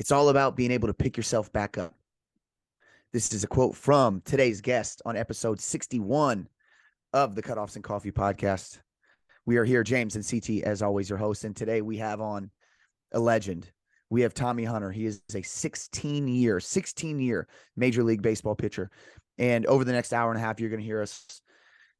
It's all about being able to pick yourself back up. This is a quote from today's guest on episode 61 of the Cutoffs and Coffee podcast. We are here, James and CT, as always, your hosts. And today we have on a legend. We have Tommy Hunter. He is a 16-year Major League Baseball pitcher. And over the next hour and a half, you're going to hear us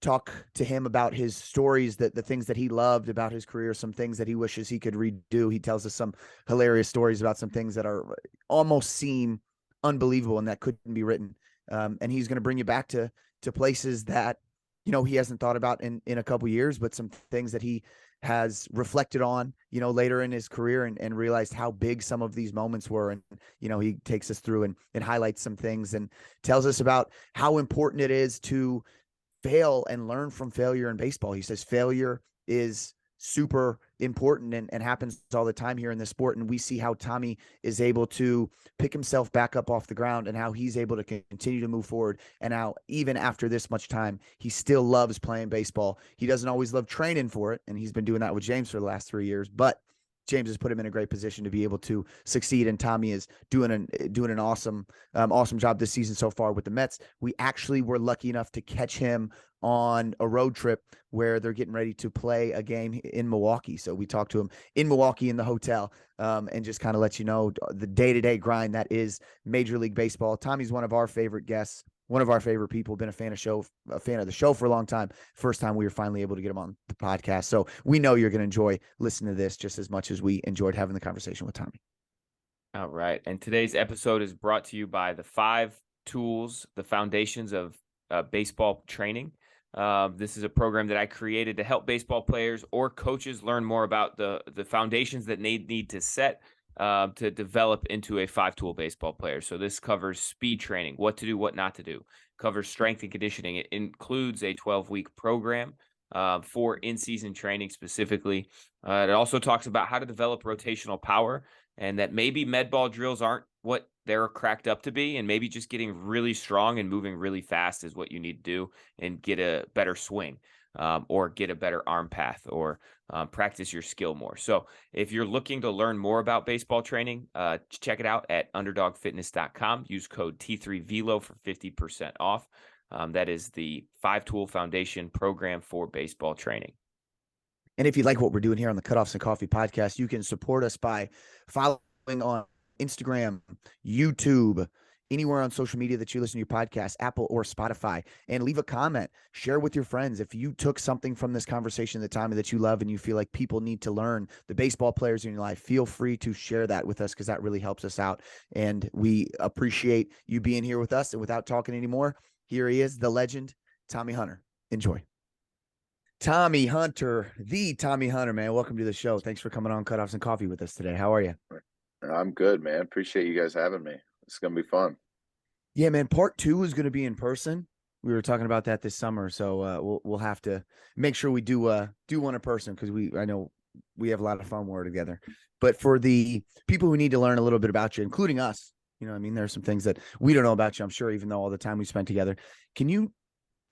talk to him about his stories, the things that he loved about his career, some things that he wishes he could redo. He tells us some hilarious stories about some things that are almost seem unbelievable and that couldn't be written. And he's going to bring you back to places that, he hasn't thought about in a couple years, but some things that he has reflected on, later in his career and realized how big some of these moments were. And, he takes us through and highlights some things and tells us about how important it is to fail and learn from failure in baseball. He says failure is super important and happens all the time here in this sport. And we see how Tommy is able to pick himself back up off the ground and how he's able to continue to move forward. And how even after this much time, he still loves playing baseball. He doesn't always love training for it. And he's been doing that with James for the last 3 years, but James has put him in a great position to be able to succeed. And Tommy is doing an awesome job this season so far with the Mets. We actually were lucky enough to catch him on a road trip where they're getting ready to play a game in Milwaukee. So we talked to him in Milwaukee in the hotel, and just kind of let you know the day-to-day grind that is Major League Baseball. Tommy's one of our favorite guests, one of our favorite people, been a fan of the show for a long time. First time we were finally able to get him on the podcast. So we know you're going to enjoy listening to this just as much as we enjoyed having the conversation with Tommy. All right. And today's episode is brought to you by the 5 tools, the foundations of baseball training. This is a program that I created to help baseball players or coaches learn more about the foundations that they need to set to develop into a 5-tool baseball player. So this covers speed training, what to do, what not to do, covers strength and conditioning. It includes a 12-week program for in-season training specifically. It also talks about how to develop rotational power, and that maybe med ball drills aren't what they're cracked up to be, and maybe just getting really strong and moving really fast is what you need to do and get a better swing, or get a better arm path, or practice your skill more. So if you're looking to learn more about baseball training, check it out at underdogfitness.com. Use code T3VELO for 50% off. That is the 5-tool foundation program for baseball training. And if you like what we're doing here on the Cutoffs and Coffee podcast, you can support us by following on Instagram, YouTube, anywhere on social media that you listen to your podcast, Apple or Spotify, and leave a comment. Share with your friends. If you took something from this conversation at the time that you love and you feel like people need to learn, the baseball players in your life, feel free to share that with us, because that really helps us out. And we appreciate you being here with us. And without talking anymore, here he is, the legend, Tommy Hunter. Enjoy. Tommy Hunter, the Tommy Hunter, man. Welcome to the show. Thanks for coming on Cutoffs and Coffee with us today. How are you? I'm good, man. Appreciate you guys having me. It's going to be fun. Yeah, man. Part 2 is going to be in person. We were talking about that this summer, so we'll have to make sure we do one in person, because I know we have a lot of fun when we're together. But for the people who need to learn a little bit about you, including us, there are some things that we don't know about you, I'm sure, even though all the time we spent together. Can you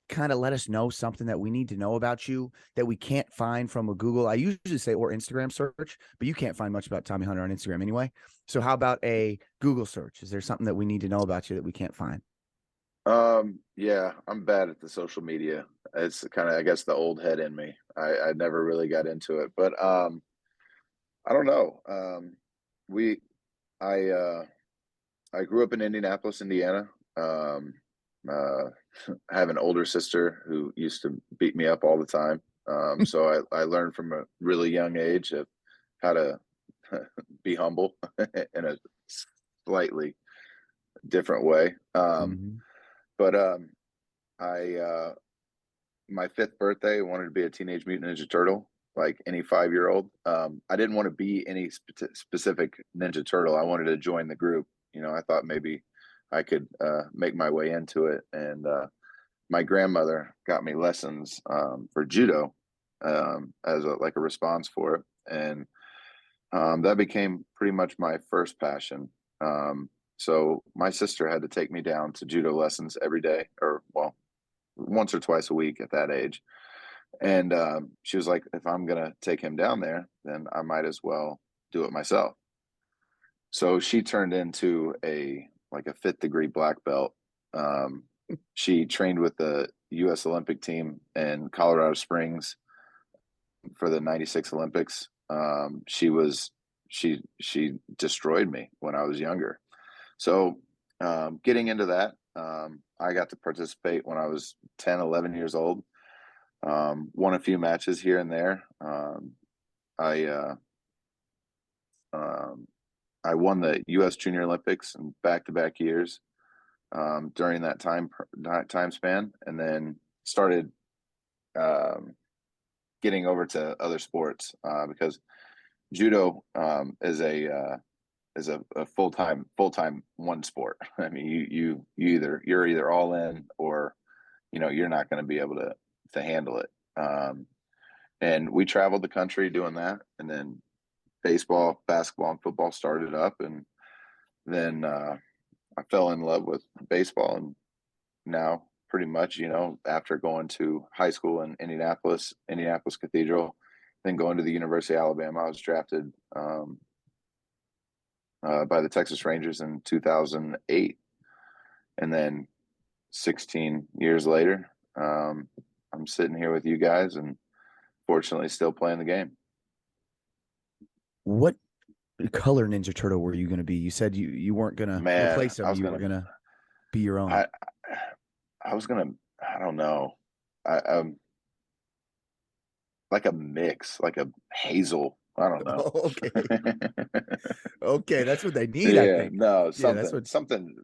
kind of let us know something that we need to know about you that we can't find from a Google? I usually say or Instagram search, but you can't find much about Tommy Hunter on Instagram anyway. So how about a Google search? Is there something that we need to know about you that we can't find? Yeah, I'm bad at the social media. It's kind of, I guess, the old head in me. I never really got into it, but I don't know. I grew up in Indianapolis, Indiana. I have an older sister who used to beat me up all the time. So I learned from a really young age of how to be humble in a slightly different way. But my 5th birthday, I wanted to be a Teenage Mutant Ninja Turtle, like any 5-year-old. I didn't want to be any specific Ninja Turtle. I wanted to join the group. I thought maybe I could make my way into it. And my grandmother got me lessons for judo as a response for it. And that became pretty much my first passion. So my sister had to take me down to judo lessons every day, or once or twice a week at that age. And she was like, if I'm going to take him down there, then I might as well do it myself. So she turned into like a 5th degree black belt. She trained with the U.S. Olympic team in Colorado Springs for the '96 Olympics. She destroyed me when I was younger. So getting into that, I got to participate when I was 10, 11 years old. Won a few matches here and there. I won the U.S. Junior Olympics in back-to-back years during that time span, and then started getting over to other sports because judo is a full-time one sport. I mean, you're either all in or you're not going to be able to handle it. And we traveled the country doing that, and then baseball, basketball, and football started up, and then I fell in love with baseball, and now pretty much, after going to high school in Indianapolis Cathedral, then going to the University of Alabama, I was drafted by the Texas Rangers in 2008. And then 16 years later, I'm sitting here with you guys and fortunately still playing the game. What color Ninja Turtle were you going to be? You said you weren't going to replace them. You were going to be your own. I was going to, I don't know. Like a mix, like a hazel. I don't know. Oh, okay. Okay. That's what they need. I think. No, something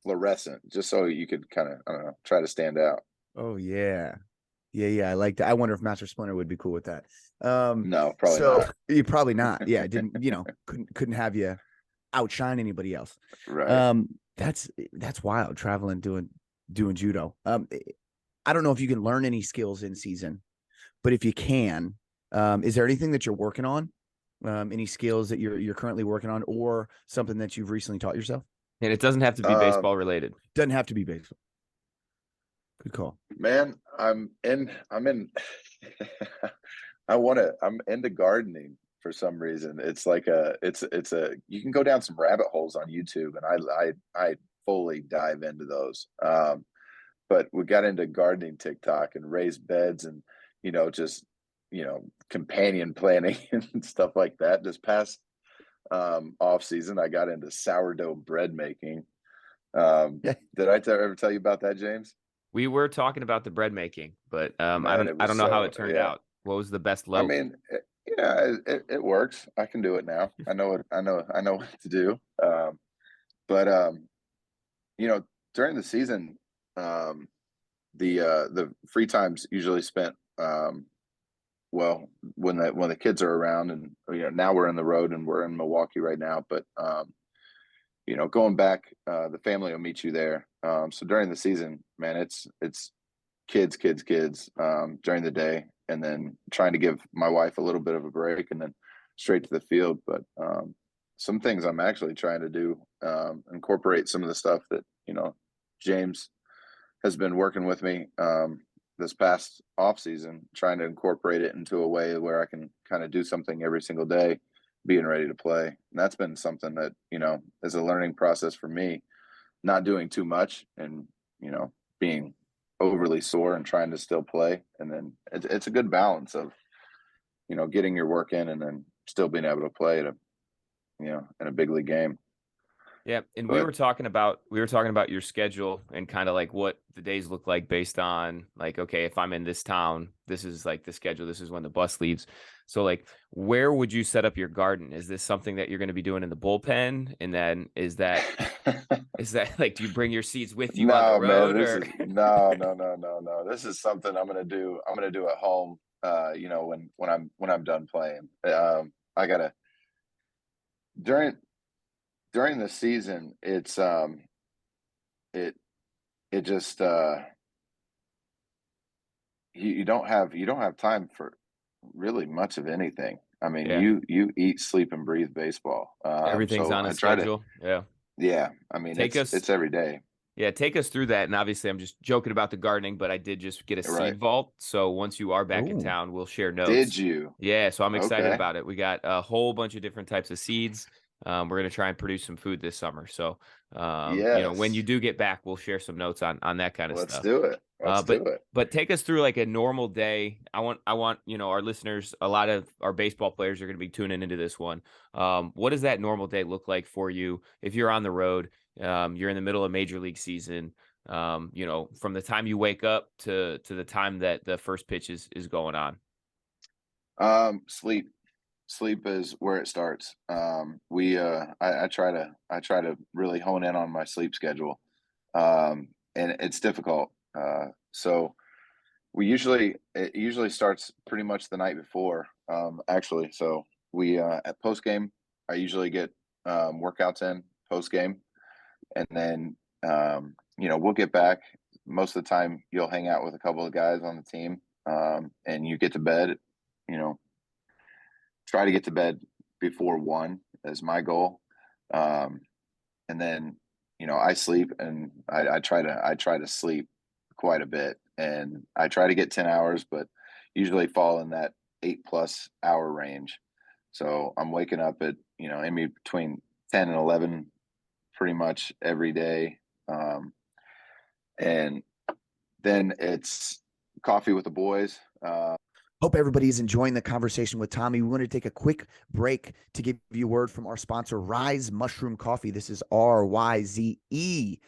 fluorescent, just so you could kind of, I don't know, try to stand out. Oh yeah. Yeah. I like that. I wonder if Master Splinter would be cool with that. No, probably not. You probably not. Yeah. Didn't, couldn't have you outshine anybody else. Right. That's wild, traveling, doing judo. I don't know if you can learn any skills in season, but if you can, is there anything that you're working on? Any skills that you're currently working on, or something that you've recently taught yourself? And it doesn't have to be baseball related. Doesn't have to be baseball. Good call. Man, I'm into gardening for some reason. It's like you can go down some rabbit holes on YouTube, and I fully dive into those. But we got into gardening TikTok and raised beds and just companion planning and stuff like that. This past off season, I got into sourdough bread making. Did I ever tell you about that, James? We were talking about the bread making, but I don't know how it turned out. What was the best loaf? I mean, it works. I can do it now. I know what to do. But during the season, the free time's usually spent well when the kids are around, and now we're in the road and we're in Milwaukee right now, but going back, the family will meet you there. So during the season, man, it's kids during the day, and then trying to give my wife a little bit of a break and then straight to the field. But some things I'm actually trying to do, incorporate some of the stuff that James has been working with me this past off season, trying to incorporate it into a way where I can kind of do something every single day, being ready to play. And that's been something that, is a learning process for me, not doing too much and, being overly sore and trying to still play. And then it's a good balance of, getting your work in and then still being able to play at in a big league game. Yeah. And we were talking about your schedule and kind of like what the days look like based on like, okay, if I'm in this town, this is like the schedule, this is when the bus leaves. So like, where would you set up your garden? Is this something that you're going to be doing in the bullpen? And then is that like, do you bring your seeds with you on the road? No. This is something I'm going to do. I'm going to do at home. When I'm done playing, I gotta during the season, it's it just you don't have time for really much of anything. I mean, you eat, sleep, and breathe baseball. Everything's on a schedule. Yeah. I mean, it's every day. Yeah, take us through that. And obviously, I'm just joking about the gardening, but I did just get a seed vault. So once you are back in town, we'll share notes. Did you? Yeah, so I'm excited about it. We got a whole bunch of different types of seeds. We're going to try and produce some food this summer. So, when you Yes. do get back, we'll share some notes on that kind of Let's stuff. do it. Let's do it. But take us through like a normal day. I want, our listeners, a lot of our baseball players are going to be tuning into this one. What does that normal day look like for you if you're on the road? You're in the middle of major league season. From the time you wake up to the time that the first pitch is going on. Sleep is where it starts. I try to really hone in on my sleep schedule. And it's difficult. So it usually starts pretty much the night before, actually. So we, at post game, I usually get, workouts in post game, and then, we'll get back. Most of the time you'll hang out with a couple of guys on the team, and you get to bed, you know, try to get to bed before 1 is my goal. And then, I sleep, and I try to sleep quite a bit, and I try to get 10 hours, but usually fall in that 8+ hour range. So I'm waking up at, in between 10 and 11 pretty much every day. And then it's coffee with the boys. Hope everybody's enjoying the conversation with Tommy. We want to take a quick break to give you a word from our sponsor, Rise Mushroom Coffee. This is RYZE.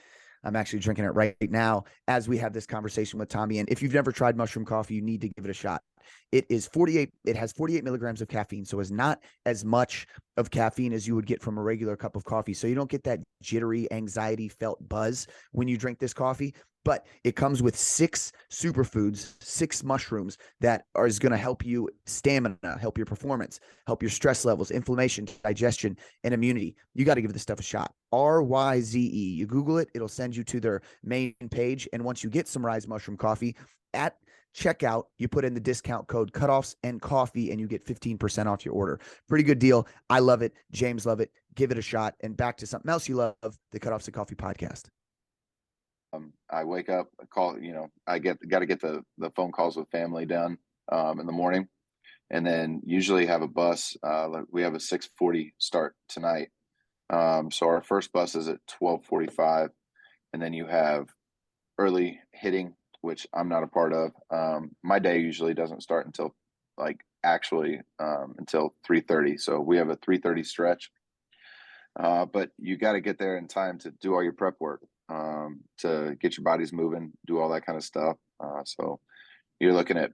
I'm actually drinking it right now as we have this conversation with Tommy. And if you've never tried mushroom coffee, you need to give it a shot. It has 48 milligrams of caffeine, so it's not as much of caffeine as you would get from a regular cup of coffee. So you don't get that jittery, anxiety felt buzz when you drink this coffee. But it comes with 6 superfoods, 6 mushrooms that is going to help you stamina, help your performance, help your stress levels, inflammation, digestion, and immunity. You got to give this stuff a shot. RYZE. You Google it, it'll send you to their main page. And once you get some Rise Mushroom Coffee, at checkout, you put in the discount code Cutoffs and Coffee, and you get 15% off your order. Pretty good deal. I love it. James love it. Give it a shot. And back to something else you love, the Cutoffs and Coffee podcast. I wake up, call, I got to get the phone calls with family done, in the morning, and then usually have a bus. We have a 6:40 start tonight. So our first bus is at 12:45, and then you have early hitting, which I'm not a part of. My day usually doesn't start until until 3:30. So we have a 3:30 stretch. But you got to get there in time to do all your prep work, to get your bodies moving, do all that kind of stuff. So you're looking at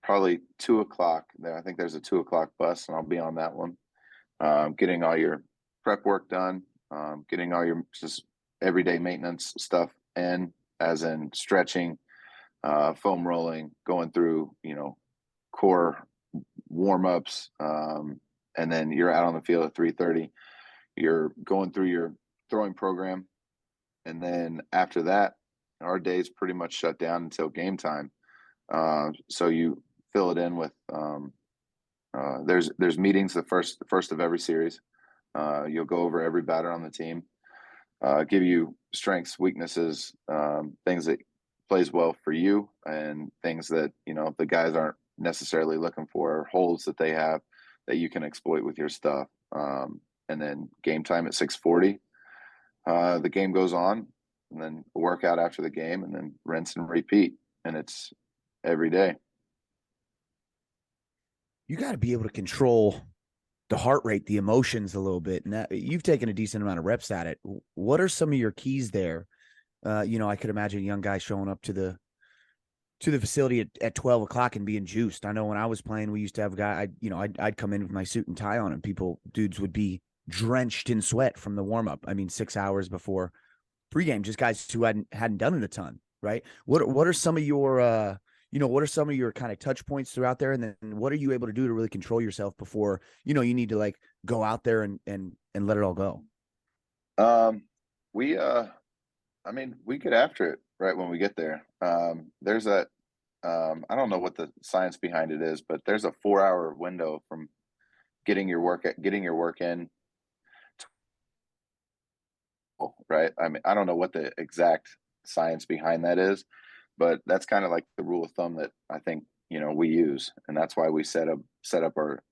probably 2:00. I think there's a 2:00 bus, and I'll be on that one. Getting all your prep work done, getting all your just everyday maintenance stuff in, as in stretching, foam rolling, going through, core warm-ups, and then you're out on the field at 3:30. You're going through your throwing program, and then after that, our day's pretty much shut down until game time. So you fill it in with, there's meetings the first of every series. You'll go over every batter on the team, give you strengths, weaknesses, things that plays well for you, and things that the guys aren't necessarily looking for, or holes that they have that you can exploit with your stuff. And then game time at 6:40. The game goes on, and then a workout after the game, and then rinse and repeat. And it's every day. You got to be able to control the heart rate, the emotions a little bit. And that, you've taken a decent amount of reps at it. What are some of your keys there? I could imagine a young guy showing up to the facility at 12 o'clock and being juiced. I know when I was playing, we used to have a guy, I'd come in with my suit and tie on, and dudes would be drenched in sweat from the warm up. 6 hours before pregame, just guys who hadn't done it a ton. Right. What are some of your, what are some of your kind of touch points throughout there? And then what are you able to do to really control yourself before, you need to go out there and let it all go? We get after it right when we get there. There's I don't know what the science behind it is, but there's a 4-hour window from getting your work in. Right. I don't know what the exact science behind that is, but that's kind of like the rule of thumb that I think, we use. And that's why we set up our,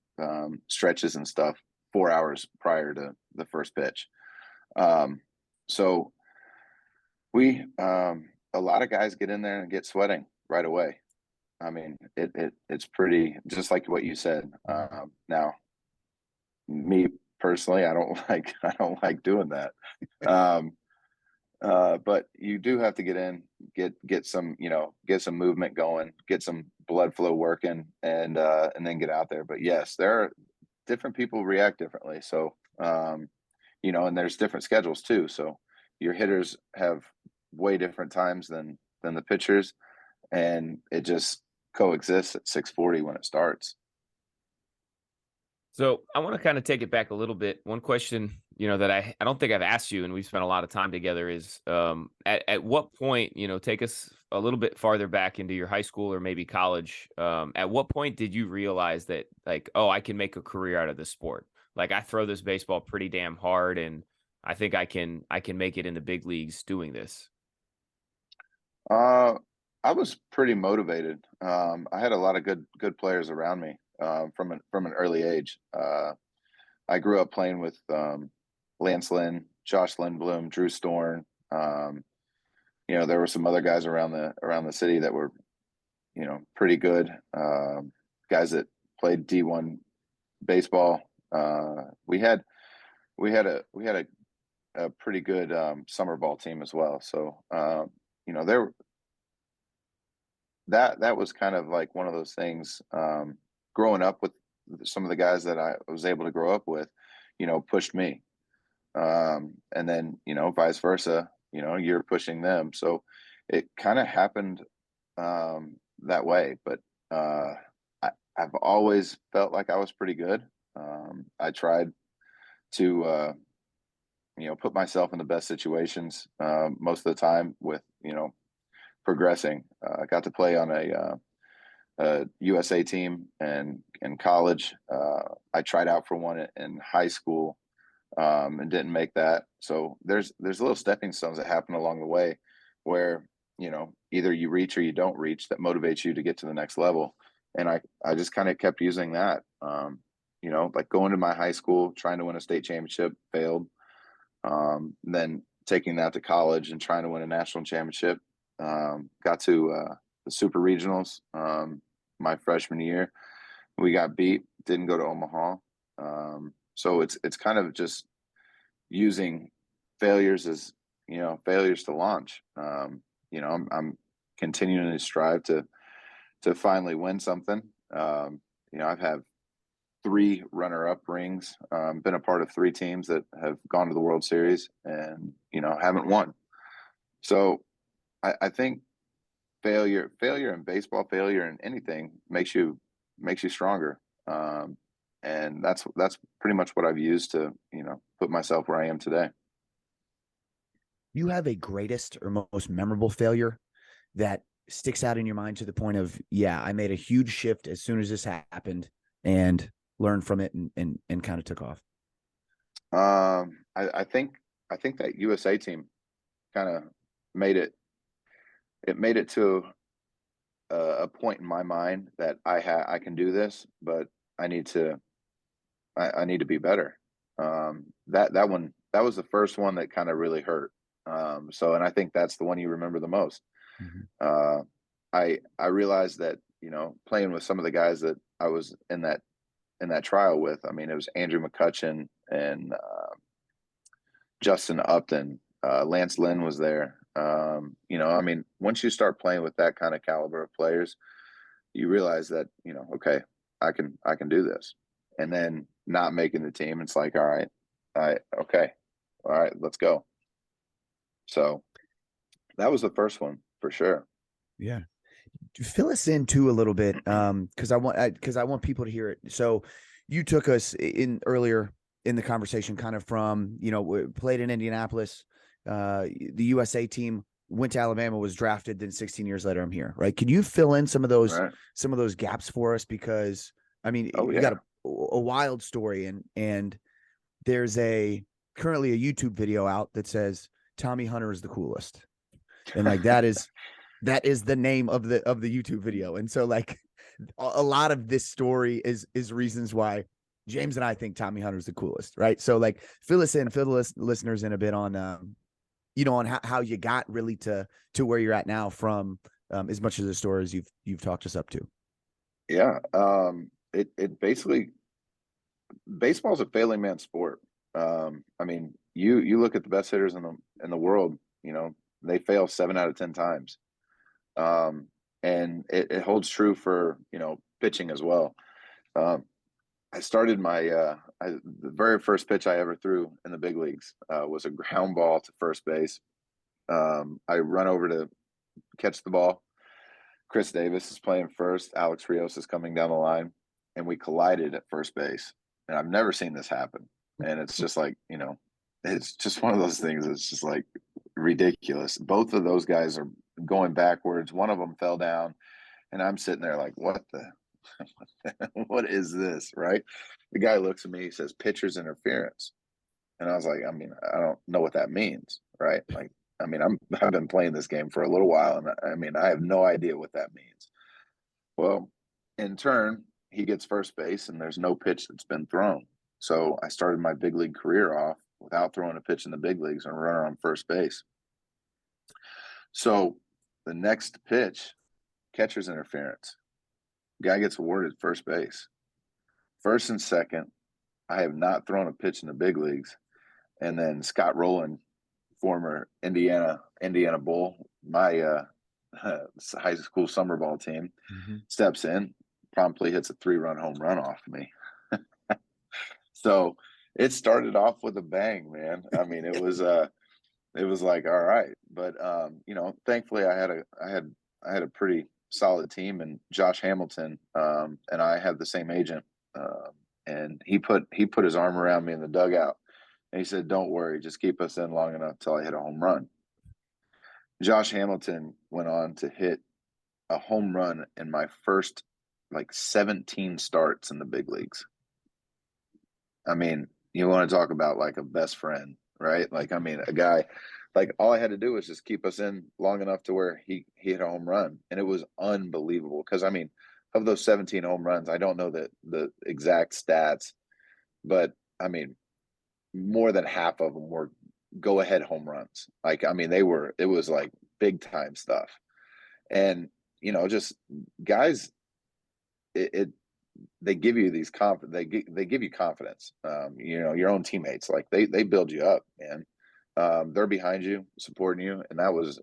stretches and stuff 4 hours prior to the first pitch. So a lot of guys get in there and get sweating right away. I mean, it's pretty, just like what you said. Now, me personally, I don't like doing that. But you do have to get in, get some, get some movement going, get some blood flow working, and then get out there. But yes, there are different people react differently. So, and there's different schedules too. So your hitters have way different times than the pitchers, and it just coexists at 6:40 when it starts. So I want to kind of take it back a little bit. One question, that I don't think I've asked you, and we've spent a lot of time together, is at what point, take us a little bit farther back into your high school or maybe college. At what point did you realize that, like, oh, I can make a career out of this sport? Like, I throw this baseball pretty damn hard, and I think I can make it in the big leagues doing this. I was pretty motivated. I had a lot of good players around me from an early age. I grew up playing with Lance Lynn, Josh Lindblom, Drew Storn. There were some other guys around the city that were, pretty good. Guys that played D1 baseball. We had a pretty good summer ball team as well. So that was kind of like one of those things. Growing up with some of the guys that I was able to grow up with, pushed me. And then, vice versa, you're pushing them. So it kind of happened that way. But I've always felt like I was pretty good. I tried to, put myself in the best situations most of the time with, progressing. I got to play on a USA team and in college. I tried out for one in high school and didn't make that. So there's little stepping stones that happen along the way where, either you reach or you don't reach that motivates you to get to the next level. And I just kind of kept using that, like going to my high school, trying to win a state championship, failed. Then taking that to college and trying to win a national championship. Got to the super regionals my freshman year. We got beat, didn't go to Omaha. So it's kind of just using failures as, failures to launch. I'm continuing to strive to finally win something. I've had 3 runner-up rings, been a part of 3 teams that have gone to the World Series and, haven't won. So I think failure in baseball, failure in anything makes you stronger. And that's pretty much what I've used to, put myself where I am today. You have a greatest or most memorable failure that sticks out in your mind to the point of, yeah, I made a huge shift as soon as this happened and learned from it and kind of took off? I think that USA team kind of made it to a point in my mind that I can do this, but I need to be better. That was the first one that kind of really hurt. And I think that's the one you remember the most. Mm-hmm. I realized that, playing with some of the guys that I was in that trial with, I mean, it was Andrew McCutcheon and Justin Upton, Lance Lynn was there. I mean, once you start playing with that kind of caliber of players, you realize that, okay, I can do this. And then not making the team, it's like, all right, okay, all right, let's go. So that was the first one for sure. Yeah. Fill us in too a little bit, because I want people to hear it. So you took us in earlier in the conversation, kind of from, played in Indianapolis, the USA team, went to Alabama, was drafted, then 16 years later, I'm here. Right? Can you fill in some of those gaps for us? Because I mean, you got a wild story, and there's currently a YouTube video out that says Tommy Hunter is the coolest, and like that is the name of the YouTube video. And so like a lot of this story is reasons why, James and I think Tommy Hunter's the coolest, right? So like fill the listeners in a bit on, on how you got really to where you're at now from as much of the stories you've talked us up to. Yeah. It basically, baseball's a failing man sport. I mean, you look at the best hitters in the world, they fail 7 out of 10 times. And it holds true for, pitching as well. I started the very first pitch I ever threw in the big leagues was a ground ball to first base. I run over to catch the ball. Chris Davis is playing first. Alex Rios is coming down the line, and we collided at first base. And I've never seen this happen. And it's just like, it's just one of those things. It's just like ridiculous. Both of those guys are going backwards. One of them fell down, and I'm sitting there like, what what is this, right? The guy looks at me, he says, pitcher's interference. And I was like, I mean, I don't know what that means, right? Like, I mean, I've been playing this game for a little while, and I mean, I have no idea what that means. Well, in turn, he gets first base, and there's no pitch that's been thrown. So I started my big league career off without throwing a pitch in the big leagues and a runner on first base. So the next pitch, catcher's interference. Guy gets awarded first base. First and second, I have not thrown a pitch in the big leagues. And then Scott Rowland, former Indiana Bull, my high school summer ball team, steps in, promptly hits a 3-run home run off me. So it started off with a bang, man. I mean, it was like, all right. But thankfully I had a pretty solid team, and Josh Hamilton and I had the same agent, and he put his arm around me in the dugout, and he said, "Don't worry, just keep us in long enough till I hit a home run." Josh Hamilton went on to hit a home run in my first 17 starts in the big leagues. I mean, you want to talk about like a best friend, right? Like, I mean, a guy, like, all I had to do was just keep us in long enough to where he hit a home run. And it was unbelievable. Because, I mean, of those 17 home runs, I don't know the exact stats, but I mean, more than half of them were go ahead home runs. Like, I mean, it was like big time stuff. And, just guys, they give you these they give you confidence. Your own teammates, like they build you up, man. They're behind you, supporting you, and that was,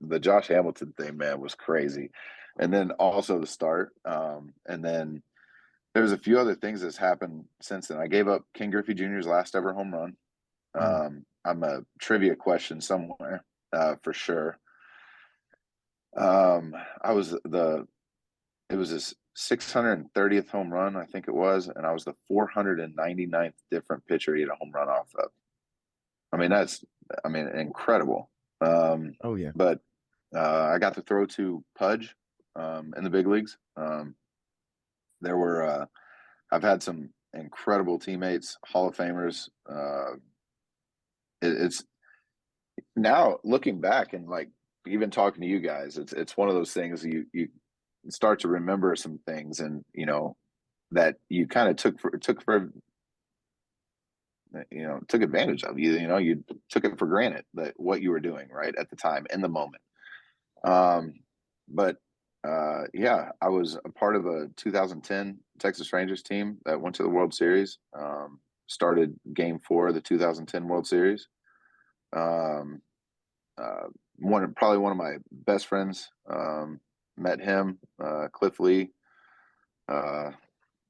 the Josh Hamilton thing, man, was crazy. And then also the start, and then there's a few other things that's happened since then. I gave up Ken Griffey Jr.'s last ever home run. I'm a trivia question somewhere, for sure. It was his 630th home run, I think it was, and I was the 499th different pitcher he had a home run off of. I mean, that's incredible. Oh yeah. But I got to throw to Pudge in the big leagues. There were I've had some incredible teammates, Hall of Famers. It's now looking back and like even talking to you guys, it's one of those things you start to remember some things, and that you kind of took advantage of. You took it for granted that what you were doing right at the time in the moment. But yeah, I was a part of a 2010 Texas Rangers team that went to the World Series. Started Game 4 of the 2010 World Series. Probably one of my best friends. Met him, Cliff Lee,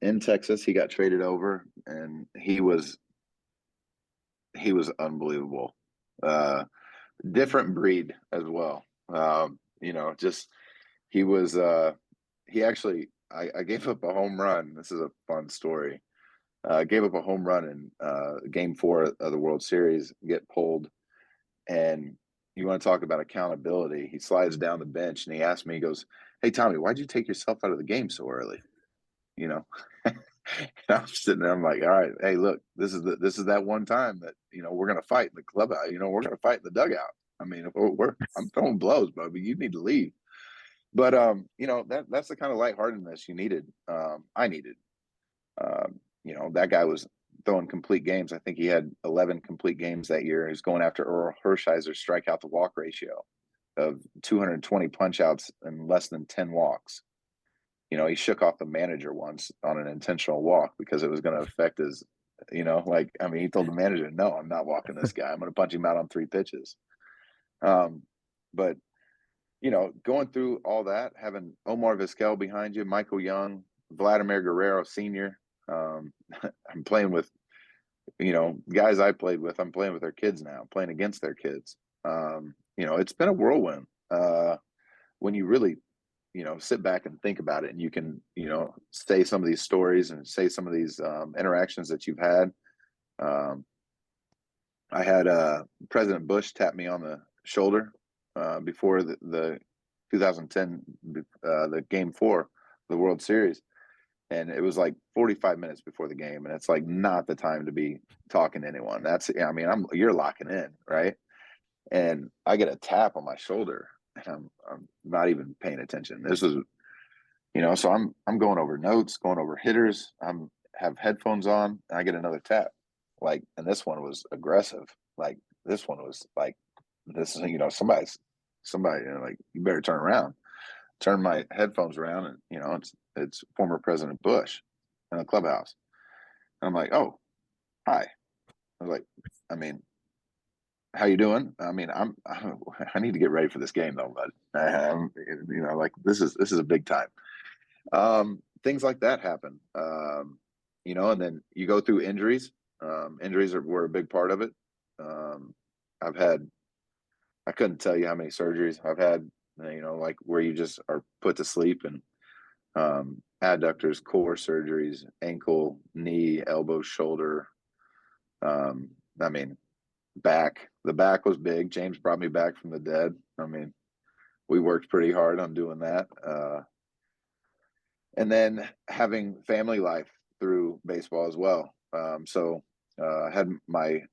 in Texas. He got traded over, and he was unbelievable. Different breed as well. Just he was. He actually, I gave up a home run. This is a fun story. Gave up a home run in Game 4 of the World Series. Get pulled, and you want to talk about accountability? He slides down the bench and he asked me, he goes, "Hey, Tommy, why'd you take yourself out of the game so early?" And I'm sitting there, I'm like, all right, hey, look, this is that one time that, we're going to fight in the clubhouse. We're going to fight in the dugout. I mean, I'm throwing blows, but you need to leave. But, that's the kind of lightheartedness you needed. I needed. that guy was throwing complete games. I think he had 11 complete games that year. He's going after Earl Hershiser's strikeout to walk ratio of 220 punch outs and less than 10 walks. He shook off the manager once on an intentional walk because it was going to affect his, he told the manager, no, I'm not walking this guy. I'm going to punch him out on 3 pitches. But, going through all that, having Omar Vizquel behind you, Michael Young, Vladimir Guerrero Sr., I'm playing with, guys I played with, I'm playing with their kids now, playing against their kids. It's been a whirlwind when you really, sit back and think about it, and you can, say some of these stories and say some of these interactions that you've had. I had President Bush tap me on the shoulder before the 2010, the Game 4 of the World Series. And it was like 45 minutes before the game. And it's like not the time to be talking to anyone. You're locking in, right? And I get a tap on my shoulder and I'm not even paying attention. This is, so I'm going over notes, going over hitters. Have headphones on and I get another tap. And this one was aggressive. This one was like, this is, somebody, you better turn around. Turn my headphones around and, it's former President Bush in the clubhouse. And I'm like, oh, hi. I was like, how you doing? I need to get ready for this game though, but this is a big time. Things like that happen. And then you go through injuries. Injuries were a big part of it. I couldn't tell you how many surgeries I've had, where you just are put to sleep, and adductors, core surgeries, ankle, knee, elbow, shoulder. Back. The back was big. James brought me back from the dead. We worked pretty hard on doing that. And then having family life through baseball as well. I had my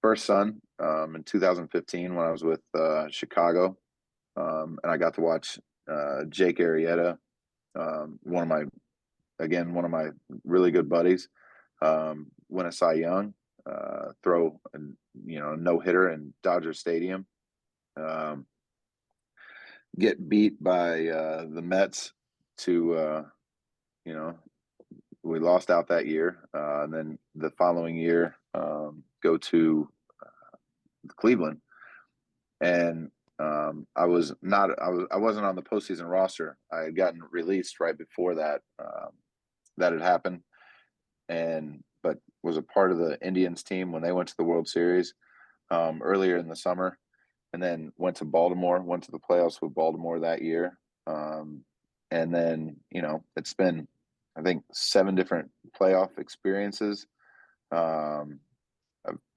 first son in 2015 when I was with Chicago. And I got to watch Jake Arrieta, one of my really good buddies, win a Cy Young, throw a no-hitter in Dodger Stadium, get beat by the Mets to we lost out that year, and then the following year go to Cleveland, and I wasn't on the postseason roster. I had gotten released right before that had happened, but was a part of the Indians team when they went to the World Series earlier in the summer, and then went to Baltimore, went to the playoffs with Baltimore that year. And then, it's been, I think, 7 different playoff experiences. I've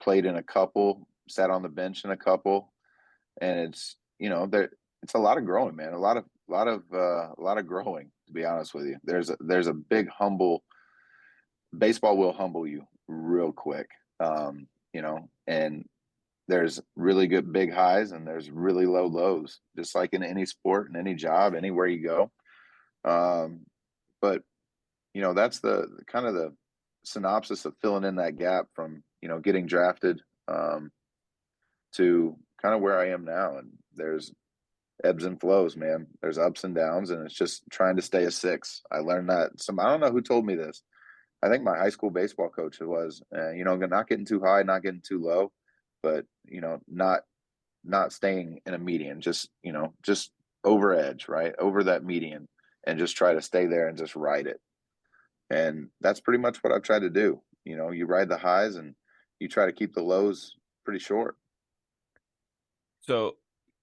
played in a couple, sat on the bench in a couple, and it's, it's a lot of growing, man. A lot of growing, to be honest with you. There's a big baseball will humble you real quick. And there's really good big highs and there's really low lows, just like in any sport and any job, anywhere you go. But that's the kind of the synopsis of filling in that gap from, getting drafted, to kind of where I am now. And there's ebbs and flows, man. There's ups and downs, and it's just trying to stay a 6. I learned that I don't know who told me this. I think my high school baseball coach was, not getting too high, not getting too low, but, not staying in a median, just over edge, right? Over that median, and just try to stay there and just ride it. And that's pretty much what I've tried to do. You ride the highs and you try to keep the lows pretty short. So,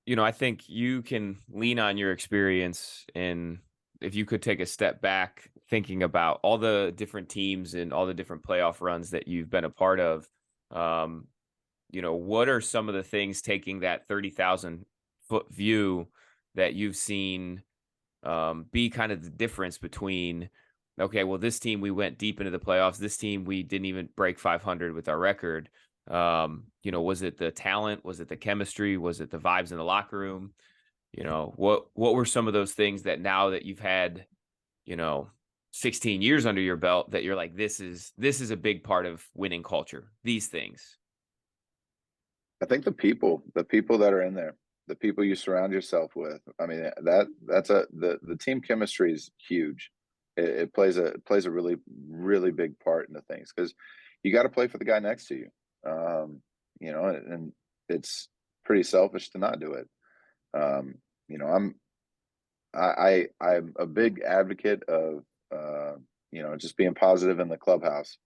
I think you can lean on your experience, and if you could take a step back thinking about all the different teams and all the different playoff runs that you've been a part of, what are some of the things, taking that 30,000 foot view, that you've seen be kind of the difference between, okay, well, this team, we went deep into the playoffs. This team, we didn't even break 500 with our record. Was it the talent? Was it the chemistry? Was it the vibes in the locker room? What were some of those things that, now that you've had, 16 years under your belt that you're like, this is a big part of winning culture, these things? I think the people that are in there, the people you surround yourself with. I mean, the team chemistry is huge. It plays a really, really big part into things, because you got to play for the guy next to you. And it's pretty selfish to not do it. I'm a big advocate of just being positive in the clubhouse.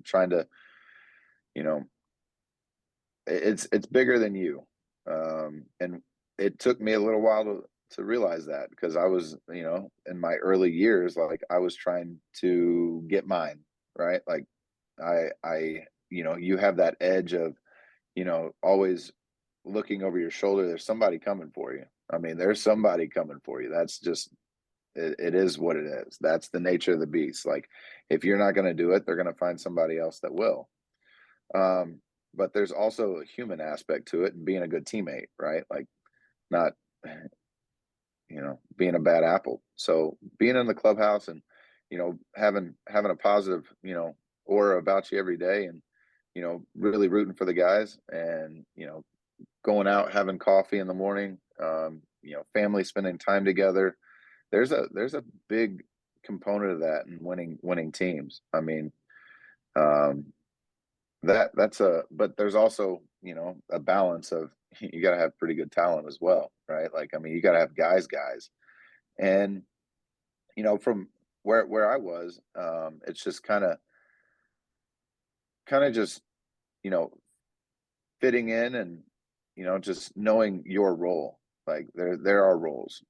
Trying to, you know, it's bigger than you. And it took me a little while to realize that, because I was, in my early years, like I was trying to get mine, right? Like you have that edge of, always looking over your shoulder. There's somebody coming for you. I mean, there's somebody coming for you. That's just, it is what it is. That's the nature of the beast. Like, if you're not going to do it, they're going to find somebody else that will. But there's also a human aspect to it, and being a good teammate, right? Like, not, being a bad apple. So being in the clubhouse and, having a positive, aura about you every day, and, really rooting for the guys, and, going out, having coffee in the morning, family spending time together. There's a big component of that in winning teams. I mean, but there's also, a balance of, you got to have pretty good talent as well, right? Like, I mean, you got to have guys, and, from where I was, it's just kind of just, you know, fitting in, and, just knowing your role. Like, there are roles.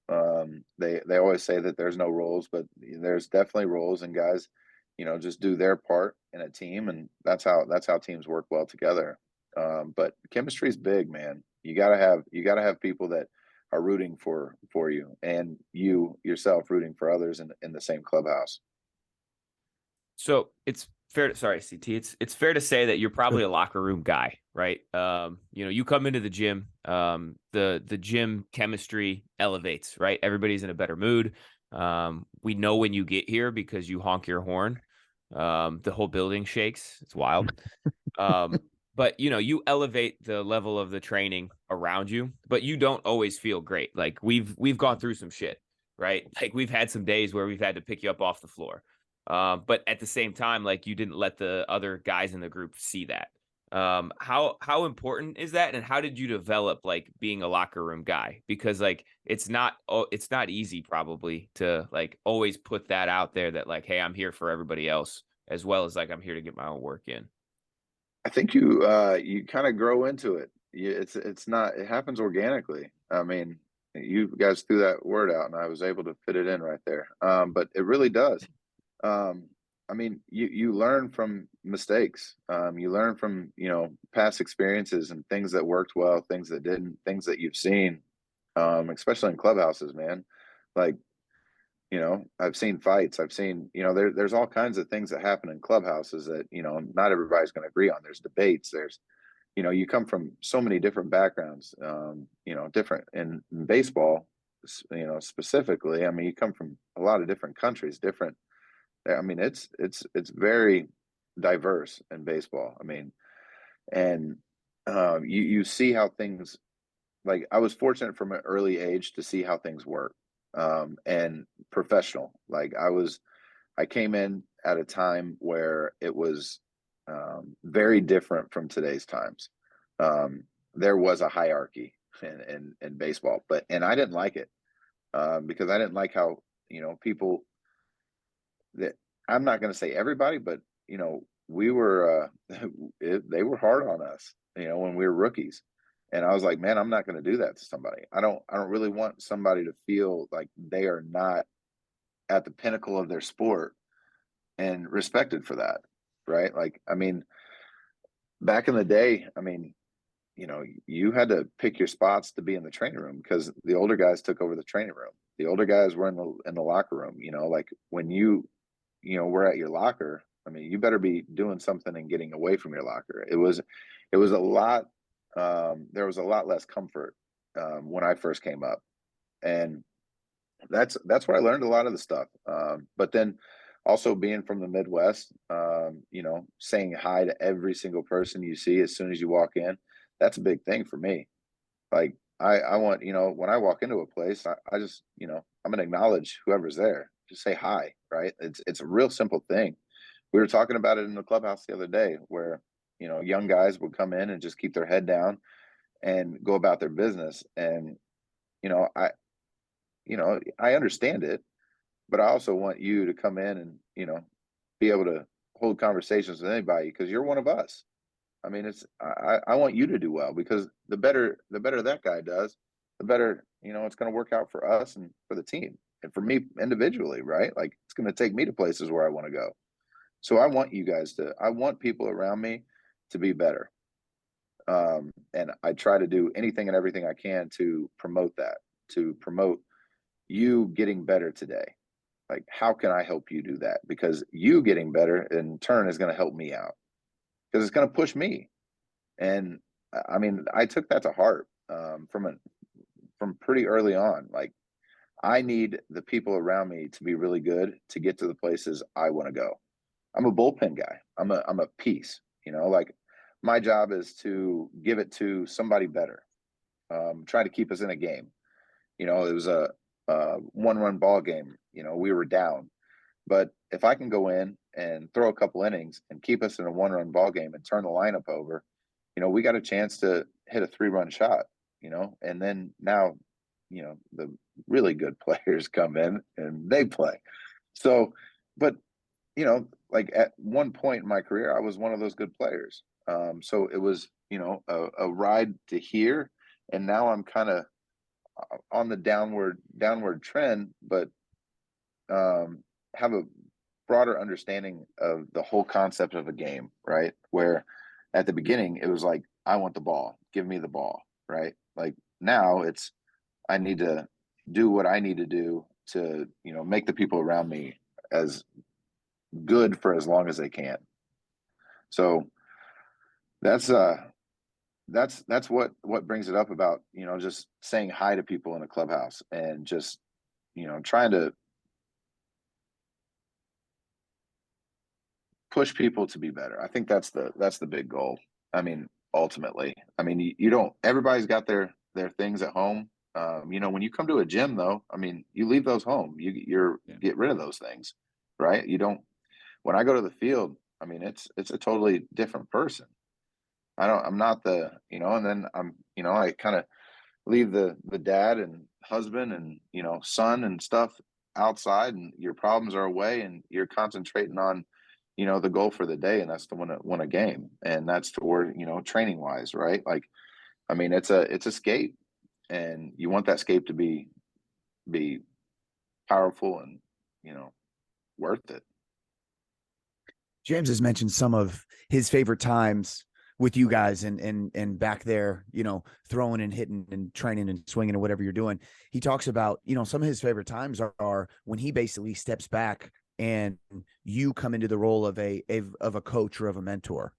They always say that there's no roles, but there's definitely roles, and guys, just do their part in a team, and that's how teams work well together. But chemistry is big, man. You gotta have people that are rooting for you, and you yourself rooting for others in the same clubhouse. So it's fair to, sorry, CT, it's fair to say that you're probably a locker room guy, right? You come into the gym, the gym chemistry elevates, right? Everybody's in a better mood. We know when you get here because you honk your horn. The whole building shakes. It's wild. But you elevate the level of the training around you, but you don't always feel great. Like, we've gone through some shit, right? Like, we've had some days where we've had to pick you up off the floor. But at the same time, like, you didn't let the other guys in the group see that. How important is that, and how did you develop, like, being a locker room guy? Because, like, it's not easy probably to, like, always put that out there, that, like, hey, I'm here for everybody else, as well as, like, I'm here to get my own work in. I think you kind of grow into it. It's not, it happens organically. I mean, you guys threw that word out, and I was able to fit it in right there. But it really does. I mean, you learn from mistakes. You learn from, past experiences, and things that worked well, things that didn't, things that you've seen, especially in clubhouses, man. Like, I've seen fights. I've seen, there's all kinds of things that happen in clubhouses that, not everybody's going to agree on. There's debates. There's, you come from so many different backgrounds, different in baseball, specifically. I mean, you come from a lot of different countries, different. I mean, it's very diverse in baseball. I mean, and you see how things, like, I was fortunate from an early age to see how things work, and professional. Like, I came in at a time where it was very different from today's times. There was a hierarchy in baseball, and I didn't like it, because I didn't like how, people that, I'm not going to say everybody, but, we were, they were hard on us, when we were rookies. And I was like, man, I'm not going to do that to somebody. I don't really want somebody to feel like they are not at the pinnacle of their sport and respected for that. Right. Like, I mean, back in the day, I mean, you had to pick your spots to be in the training room, because the older guys took over the training room. The older guys were in the locker room, like, when were at your locker, I mean, you better be doing something and getting away from your locker. It was a lot. There was a lot less comfort, when I first came up, and that's where I learned a lot of the stuff. But then Also being from the Midwest, you know, saying hi to every single person you see as soon as you walk in, that's a big thing for me. Like I want, you know, when I walk into a place, I just, you know, I'm gonna acknowledge whoever's there. Just say hi, right? It's a real simple thing. We were talking about it in the clubhouse the other day where, you know, young guys would come in and just keep their head down and go about their business. And, you know, I understand it, but I also want you to come in and, you know, be able to hold conversations with anybody because you're one of us. I mean, I want you to do well because the better that guy does, the better, you know, it's going to work out for us and for the team and for me individually, right? Like it's going to take me to places where I want to go. So I want people around me to be better. And I try to do anything and everything I can to promote that, to promote you getting better today. Like, how can I help you do that? Because you getting better in turn is going to help me out because it's going to push me. And I mean, I took that to heart from pretty early on. Like, I need the people around me to be really good to get to the places I want to go. I'm a bullpen guy. I'm a piece. You know, like my job is to give it to somebody better. Try to keep us in a game. You know, it was a one-run ball game. You know, we were down, but if I can go in and throw a couple innings and keep us in a one-run ball game and turn the lineup over, you know, we got a chance to hit a 3-run shot. You know, and then now, you know, the really good players come in and they play. So, but you know, like at one point in my career, I was one of those good players. So it was, you know, a ride to here, and now I'm kind of on the downward trend, but have a broader understanding of the whole concept of a game, right? Where at the beginning it was like, I want the ball, give me the ball, right? Like now it's I need to do what I need to do to, you know, make the people around me as good for as long as they can. So that's that's what brings it up about, you know, just saying hi to people in a clubhouse and just, you know, trying to push people to be better. I think that's the big goal. I mean, ultimately, I mean, you don't, everybody's got their things at home. You know, when you come to a gym though, I mean, you leave those home, you're get rid of those things, right? You don't, when I go to the field, I mean, it's a totally different person. I'm not the, you know, and then I'm, you know, I kind of leave the dad and husband and, you know, son and stuff outside, and your problems are away and you're concentrating on, you know, the goal for the day, and that's to win a game. And that's toward, you know, training wise, right? Like, I mean, it's escape, and you want that escape to be powerful and, you know, worth it. James has mentioned some of his favorite times with you guys and back there, you know, throwing and hitting and training and swinging and whatever you're doing. He talks about, you know, some of his favorite times are when he basically steps back and you come into the role of a coach or of a mentor.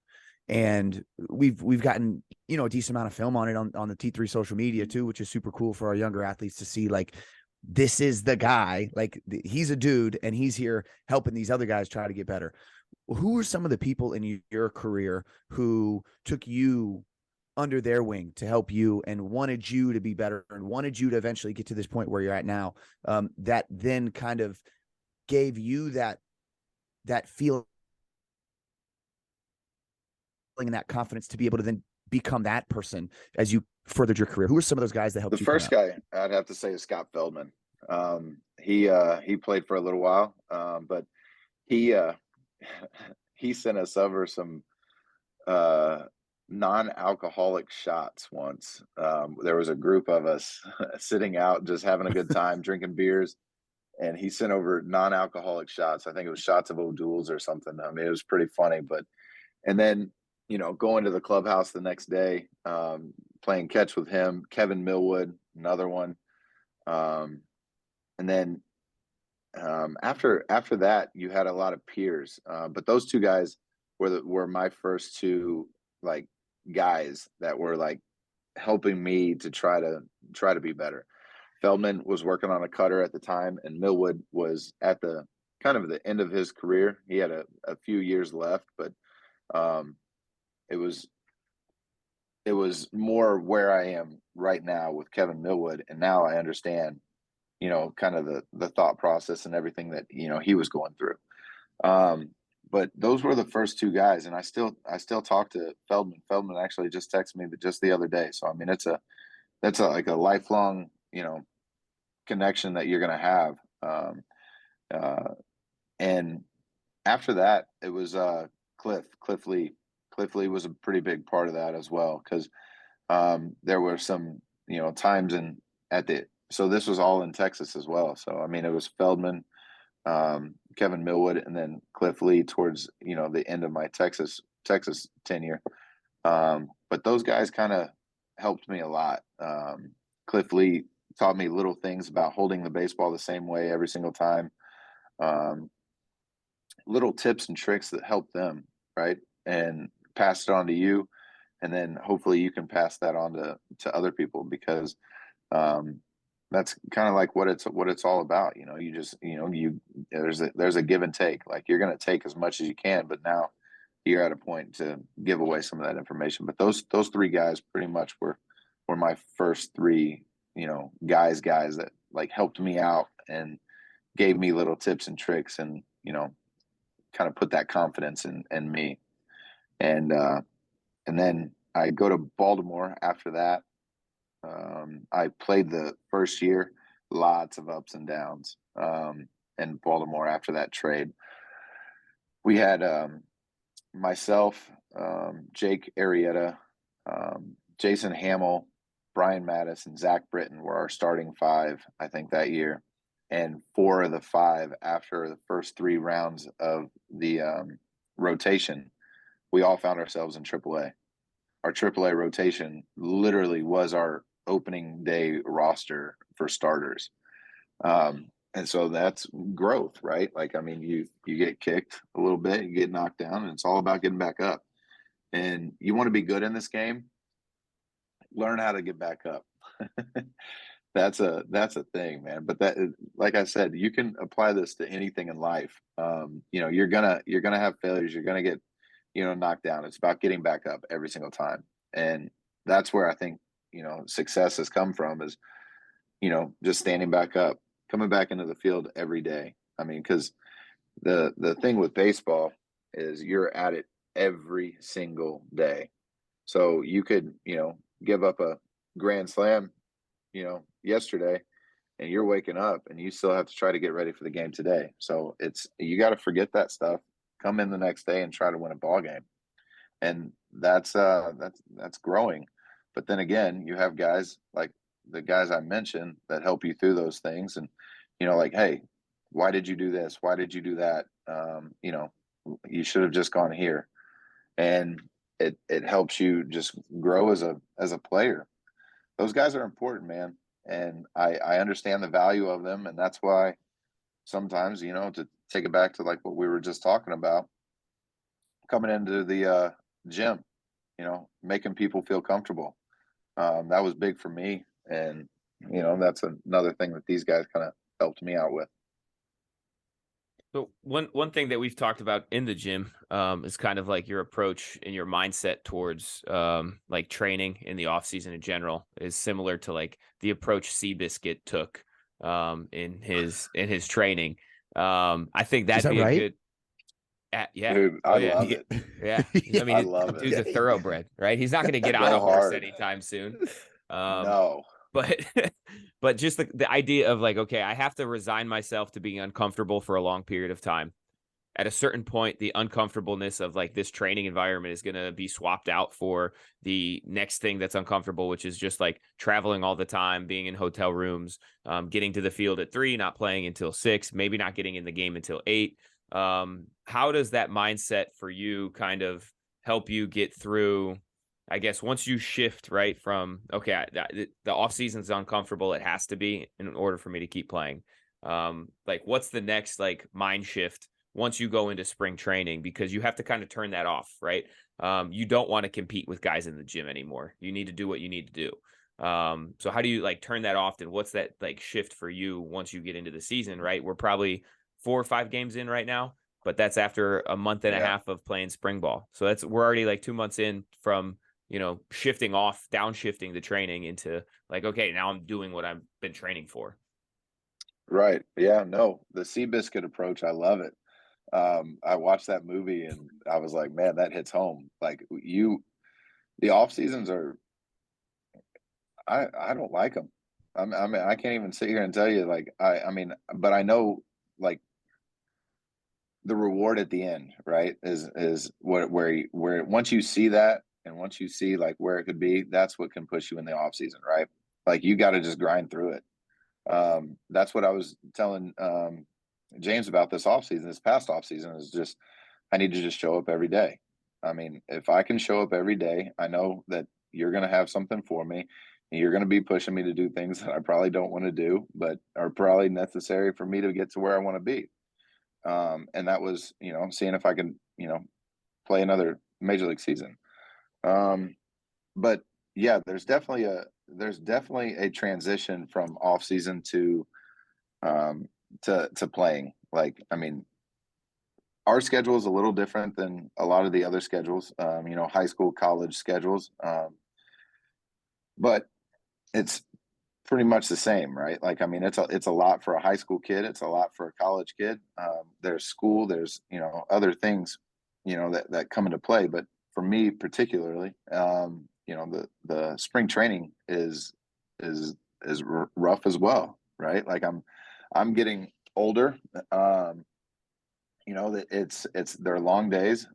And we've gotten, you know, a decent amount of film on it on the T3 social media too, which is super cool for our younger athletes to see, like, this is the guy, like he's a dude and he's here helping these other guys try to get better. Who are some of the people in your career who took you under their wing to help you and wanted you to be better and wanted you to eventually get to this point where you're at now, that then kind of gave you that feeling and that confidence to be able to then become that person as you furthered your career? Who are some of those guys that helped The you? first guy I'd have to say is Scott Feldman. He played for a little while, but he he sent us over some non-alcoholic shots once. There was a group of us sitting out just having a good time drinking beers, and he sent over non-alcoholic shots. I think it was shots of O'Doul's or something. I mean, it was pretty funny. But and then, you know, going to the clubhouse the next day, playing catch with him, Kevin Millwood, another one. And then after that, you had a lot of peers, but those two guys were my first two, like, guys that were like helping me to try to be better. Feldman was working on a cutter at the time, and Millwood was at the kind of the end of his career. He had a few years left, but it was more where I am right now with Kevin Millwood, and now I understand, kind of the thought process and everything that he was going through. But those were the first two guys, and I still talk to Feldman. Feldman actually just texted me just the other day. So I mean, that's like a lifelong connection that you're gonna have. And after that, it was Cliff Lee. Cliff Lee was a pretty big part of that as well, because there were some times so this was all in Texas as well. So I mean, it was Feldman, Kevin Millwood, and then Cliff Lee towards the end of my Texas tenure. But those guys kind of helped me a lot. Cliff Lee taught me little things about holding the baseball the same way every single time. Little tips and tricks that help them, right? And pass it on to you, and then hopefully you can pass that on to other people, because that's kind of like what it's all about. You just there's a give and take. Like, you're going to take as much as you can, but now you're at a point to give away some of that information. But those three guys pretty much were my first three guys that like helped me out and gave me little tips and tricks, and kind of put that confidence in me. And then I go to Baltimore after that. I played the first year, lots of ups and downs in Baltimore after that trade. We had myself, Jake Arrieta, Jason Hamill, Brian Mattis, and Zach Britton were our starting five, I think, that year. And 4 of the 5, after the first 3 rounds of the rotation, we all found ourselves in AAA. Our AAA rotation literally was our opening day roster for starters. And so that's growth, right? Like, I mean, you get kicked a little bit, you get knocked down, and it's all about getting back up. And you want to be good in this game, learn how to get back up. That's a thing, man. But that, like I said, you can apply this to anything in life. You're gonna have failures. You're gonna get, knocked down. It's about getting back up every single time. And that's where I think, success has come from, is, just standing back up, coming back into the field every day. I mean, because the thing with baseball is you're at it every single day. So you could, give up a grand slam, yesterday, and you're waking up and you still have to try to get ready for the game today. So you got to forget that stuff, come in the next day and try to win a ball game. And that's growing. But then again, you have guys like the guys I mentioned that help you through those things. And, like, hey, why did you do this? Why did you do that? You should have just gone here. And it helps you just grow as a player. Those guys are important, man. And I understand the value of them. And that's why sometimes, to take it back to like what we were just talking about, coming into the gym, making people feel comfortable. That was big for me. And, that's another thing that these guys kind of helped me out with. So one thing that we've talked about in the gym is kind of like your approach and your mindset towards like training in the off season in general is similar to like the approach Seabiscuit took in his training. I think that'd be right? a good. Yeah, Dude, I love it. Yeah, I mean, I love it. dude's a thoroughbred, right? He's not going to get Go on a horse hard. anytime soon. No. But just the idea of like, okay, I have to resign myself to being uncomfortable for a long period of time. At a certain point, the uncomfortableness of like this training environment is going to be swapped out for the next thing that's uncomfortable, which is just like traveling all the time, being in hotel rooms, getting to the field at 3, not playing until 6, maybe not getting in the game until 8. How does that mindset for you kind of help you get through, I guess, once you shift right from, okay, the off season's uncomfortable, it has to be in order for me to keep playing. Like, what's the next like mind shift once you go into spring training, because you have to kind of turn that off, right? You don't want to compete with guys in the gym anymore. You need to do what you need to do. So how do you like turn that off? And what's that like shift for you once you get into the season, right? We're probably 4 or 5 games in right now, but that's after a month and a half of playing spring ball. So we're already like 2 months in from, downshifting the training into like, okay, now I'm doing what I've been training for. Right. Yeah, no, the Seabiscuit approach, I love it. I watched that movie and I was like, man, that hits home. Like the off seasons are, I don't like them. I mean, I can't even sit here and tell you, like, I mean, but I know, like, the reward at the end, right, is where once you see that and once you see like where it could be, that's what can push you in the off season, right? Like you got to just grind through it. That's what I was telling James about this off season. This past off season is just I need to just show up every day. I mean, if I can show up every day, I know that you're going to have something for me. And you're going to be pushing me to do things that I probably don't want to do, but are probably necessary for me to get to where I want to be. And that was, seeing if I can, play another major league season. But yeah, there's definitely a transition from off season to playing. Like, I mean, our schedule is a little different than a lot of the other schedules, high school, college schedules. But it's pretty much the same, right? Like, I mean, it's a lot for a high school kid. It's a lot for a college kid. There's school, there's, other things, that come into play. But for me particularly, the spring training is rough as well, right? Like I'm getting older. That it's they're long days.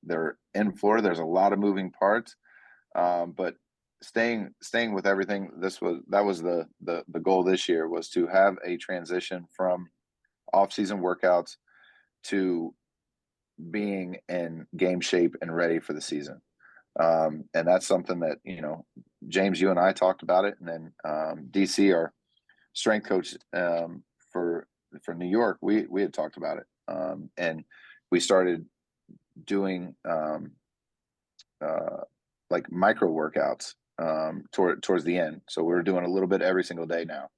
They're in Florida. There's a lot of moving parts. But staying with everything, that was the goal this year, was to have a transition from off-season workouts to being in game shape and ready for the season. And that's something that, James, you and I talked about it. And then DC, our strength coach for New York, we had talked about it. And we started doing like micro workouts towards the end. So we're doing a little bit every single day now.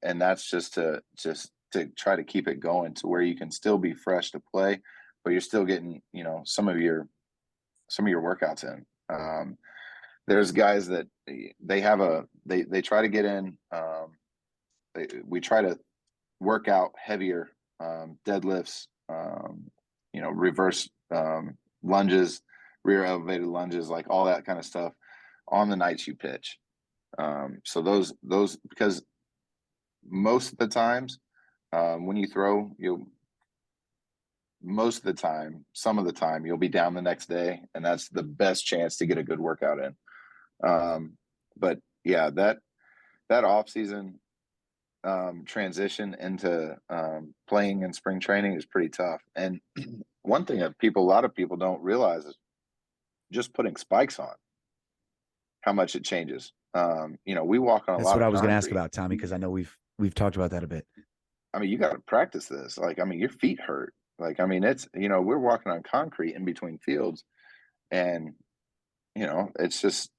And that's just to try to keep it going to where you can still be fresh to play, but you're still getting, some of your workouts in. There's guys that they try to get in. We try to work out heavier deadlifts, reverse lunges, rear elevated lunges, like all that kind of stuff on the nights you pitch. So those because most of the times when you throw, most of the time, some of the time, you'll be down the next day, and that's the best chance to get a good workout in. But yeah, that off season transition into playing in spring training is pretty tough. And one thing that a lot of people don't realize is just putting spikes on, how much it changes. We walk on a lot of concrete. That's what I was going to ask about, Tommy, because I know we've talked about that a bit. I mean, you got to practice this. Like, I mean, your feet hurt. Like, I mean, it's, we're walking on concrete in between fields, and, it's just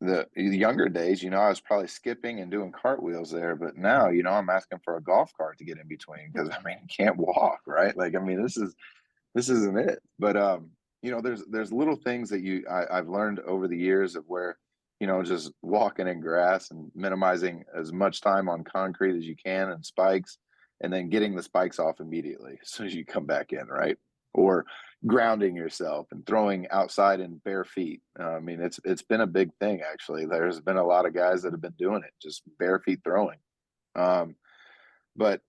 the younger days, I was probably skipping and doing cartwheels there, but now, I'm asking for a golf cart to get in between because, I mean, you can't walk, right? Like, I mean, this isn't it. But, there's little things that I've learned over the years of where, just walking in grass and minimizing as much time on concrete as you can and spikes, and then getting the spikes off immediately as soon as you come back in, right? Or grounding yourself and throwing outside in bare feet. I mean, it's been a big thing, actually. There's been a lot of guys that have been doing it, just bare feet throwing. But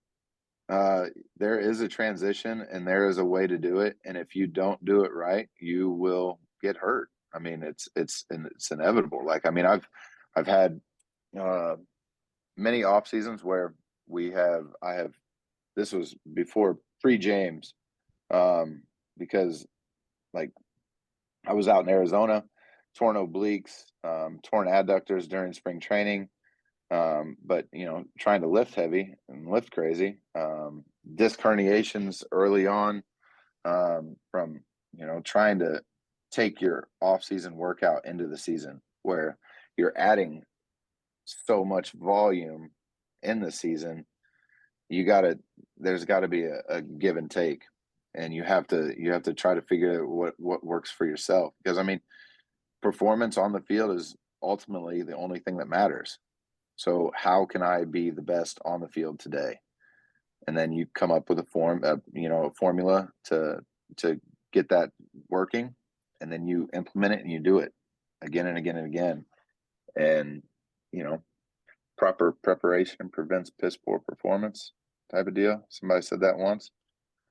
there is a transition and there is a way to do it. And if you don't do it right, you will get hurt. I mean, it's inevitable. Like, I mean, I've had many off seasons where this was before pre-James, because like I was out in Arizona, torn obliques, torn adductors during spring training. But trying to lift heavy and lift crazy, disc herniations early on, from trying to take your off-season workout into the season, where you're adding so much volume in the season there's gotta be a give and take, and you have to try to figure out what works for yourself. Because I mean, performance on the field is ultimately the only thing that matters. So how can I be the best on the field today? And then you come up with a formula to get that working, and then you implement it and you do it again and again and again. And proper preparation prevents piss poor performance type of deal. Somebody said that once.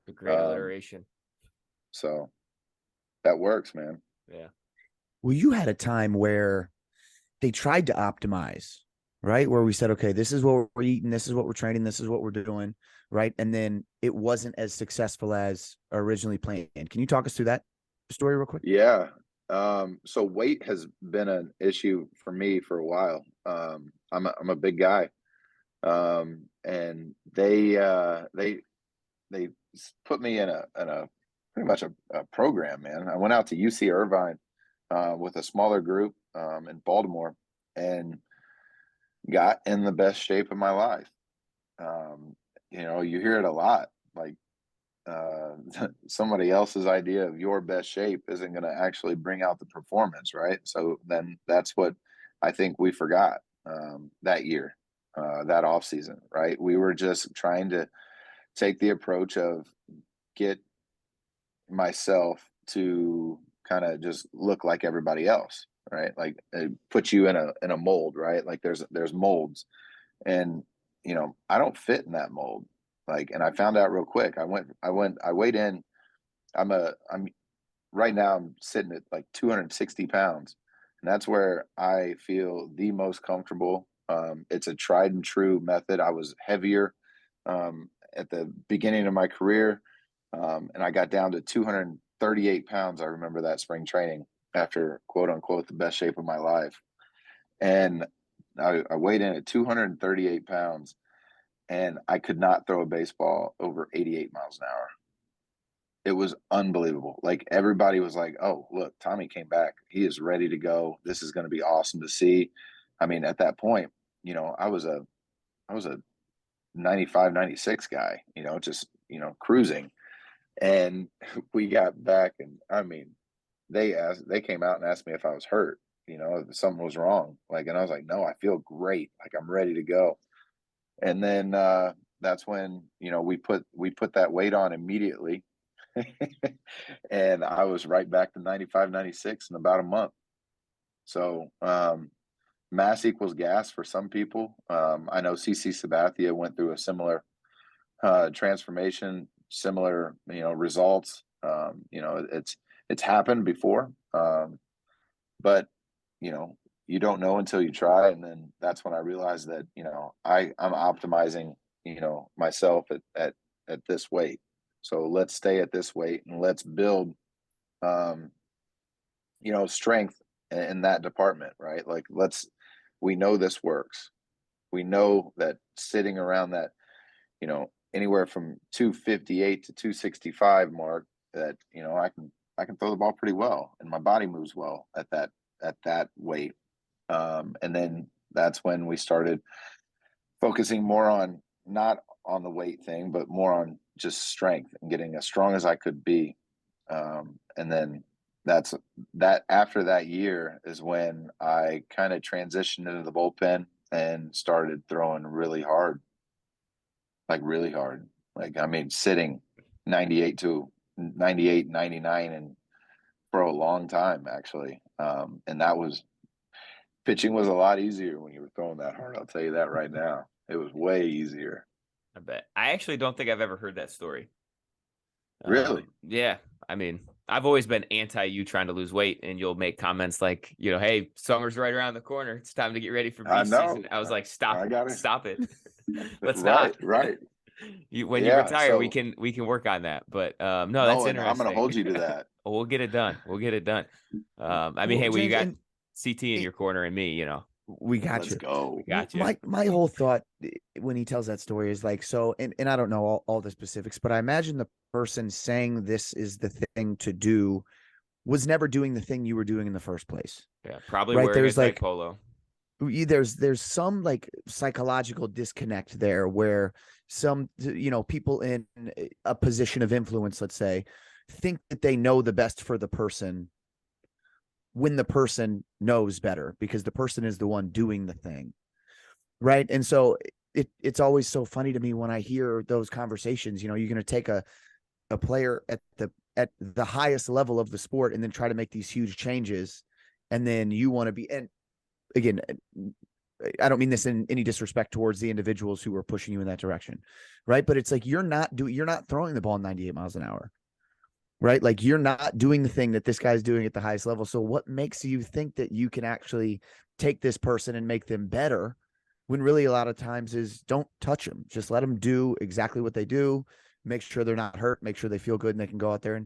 A great alliteration. So that works, man. Yeah. Well, you had a time where they tried to optimize, right? Where we said, okay, this is what we're eating, this is what we're training, this is what we're doing, right? And then it wasn't as successful as originally planned. Can you talk us through that story real quick? Yeah. So weight has been an issue for me for a while. I'm a big guy. And they put me in a pretty much a program, man. I went out to UC Irvine with a smaller group in Baltimore, and got in the best shape of my life. You hear it a lot, like somebody else's idea of your best shape isn't going to actually bring out the performance, right? So then that's what I think we forgot that year, that off season, right? We were just trying to take the approach of get myself to kind of just look like everybody else, right? Like put you in a mold, right? Like there's molds, and I don't fit in that mold. Like, and I found out real quick. I weighed in. I'm right now I'm sitting at like 260 pounds, and that's where I feel the most comfortable. It's a tried and true method. I was heavier at the beginning of my career, and I got down to 238 pounds. I remember that spring training after quote unquote the best shape of my life, and I weighed in at 238 pounds, and I could not throw a baseball over 88 miles an hour. It was unbelievable. Like everybody was like, "Oh, look, Tommy came back. He is ready to go. This is going to be awesome to see." I mean, at that point, I was a 95, 96 guy, just, cruising. And we got back, and I mean, they came out and asked me if I was hurt, if something was wrong. Like, and I was like, "No, I feel great. Like I'm ready to go." And then that's when, we put that weight on immediately. And I was right back to 95, 96 in about a month. So mass equals gas for some people. I know CC Sabathia went through a similar transformation, similar, results. It's happened before. But, you don't know until you try. And then that's when I realized that, I'm optimizing, myself at this weight. So let's stay at this weight and let's build, strength in that department, right? Like we know this works. We know that sitting around that, anywhere from 258 to 265 mark, that, I can throw the ball pretty well, and my body moves well at that weight. And then that's when we started focusing more on not on the weight thing, but more on just strength and getting as strong as I could be. And then after that year is when I kind of transitioned into the bullpen and started throwing really hard. Like really hard. Like, I mean, sitting 98, 99 and for a long time, actually. And pitching was a lot easier when you were throwing that hard. I'll tell you that right now. It was way easier. I bet. I actually don't think I've ever heard that story. Really? Yeah. I mean, I've always been anti you trying to lose weight, and you'll make comments like, "Hey, summer's right around the corner. It's time to get ready for beach season." I was like, "Stop it. Let's not." Right. When you retire, we can work on that. But no, that's interesting. I'm going to hold you to that. We'll get it done. I mean, Well, you got James, CT in your corner and me, we got Let's you. go. We got you. My whole thought when he tells that story is like, so, and I don't know all the specifics, but I imagine the person saying this is the thing to do was never doing the thing you were doing in the first place. Yeah, probably right? wearing There's a tight like polo. there's some like psychological disconnect there where some, people in a position of influence, let's say, think that they know the best for the person when the person knows better, because the person is the one doing the thing. Right. And so it's always so funny to me when I hear those conversations. You're going to take a player at the highest level of the sport and then try to make these huge changes. And then you want to be, and again, I don't mean this in any disrespect towards the individuals who are pushing you in that direction. Right. But it's like, you're not throwing the ball 98 miles an hour. Right. Like, you're not doing the thing that this guy's doing at the highest level. So what makes you think that you can actually take this person and make them better, when really a lot of times is don't touch them. Just let them do exactly what they do. Make sure they're not hurt, make sure they feel good, and they can go out there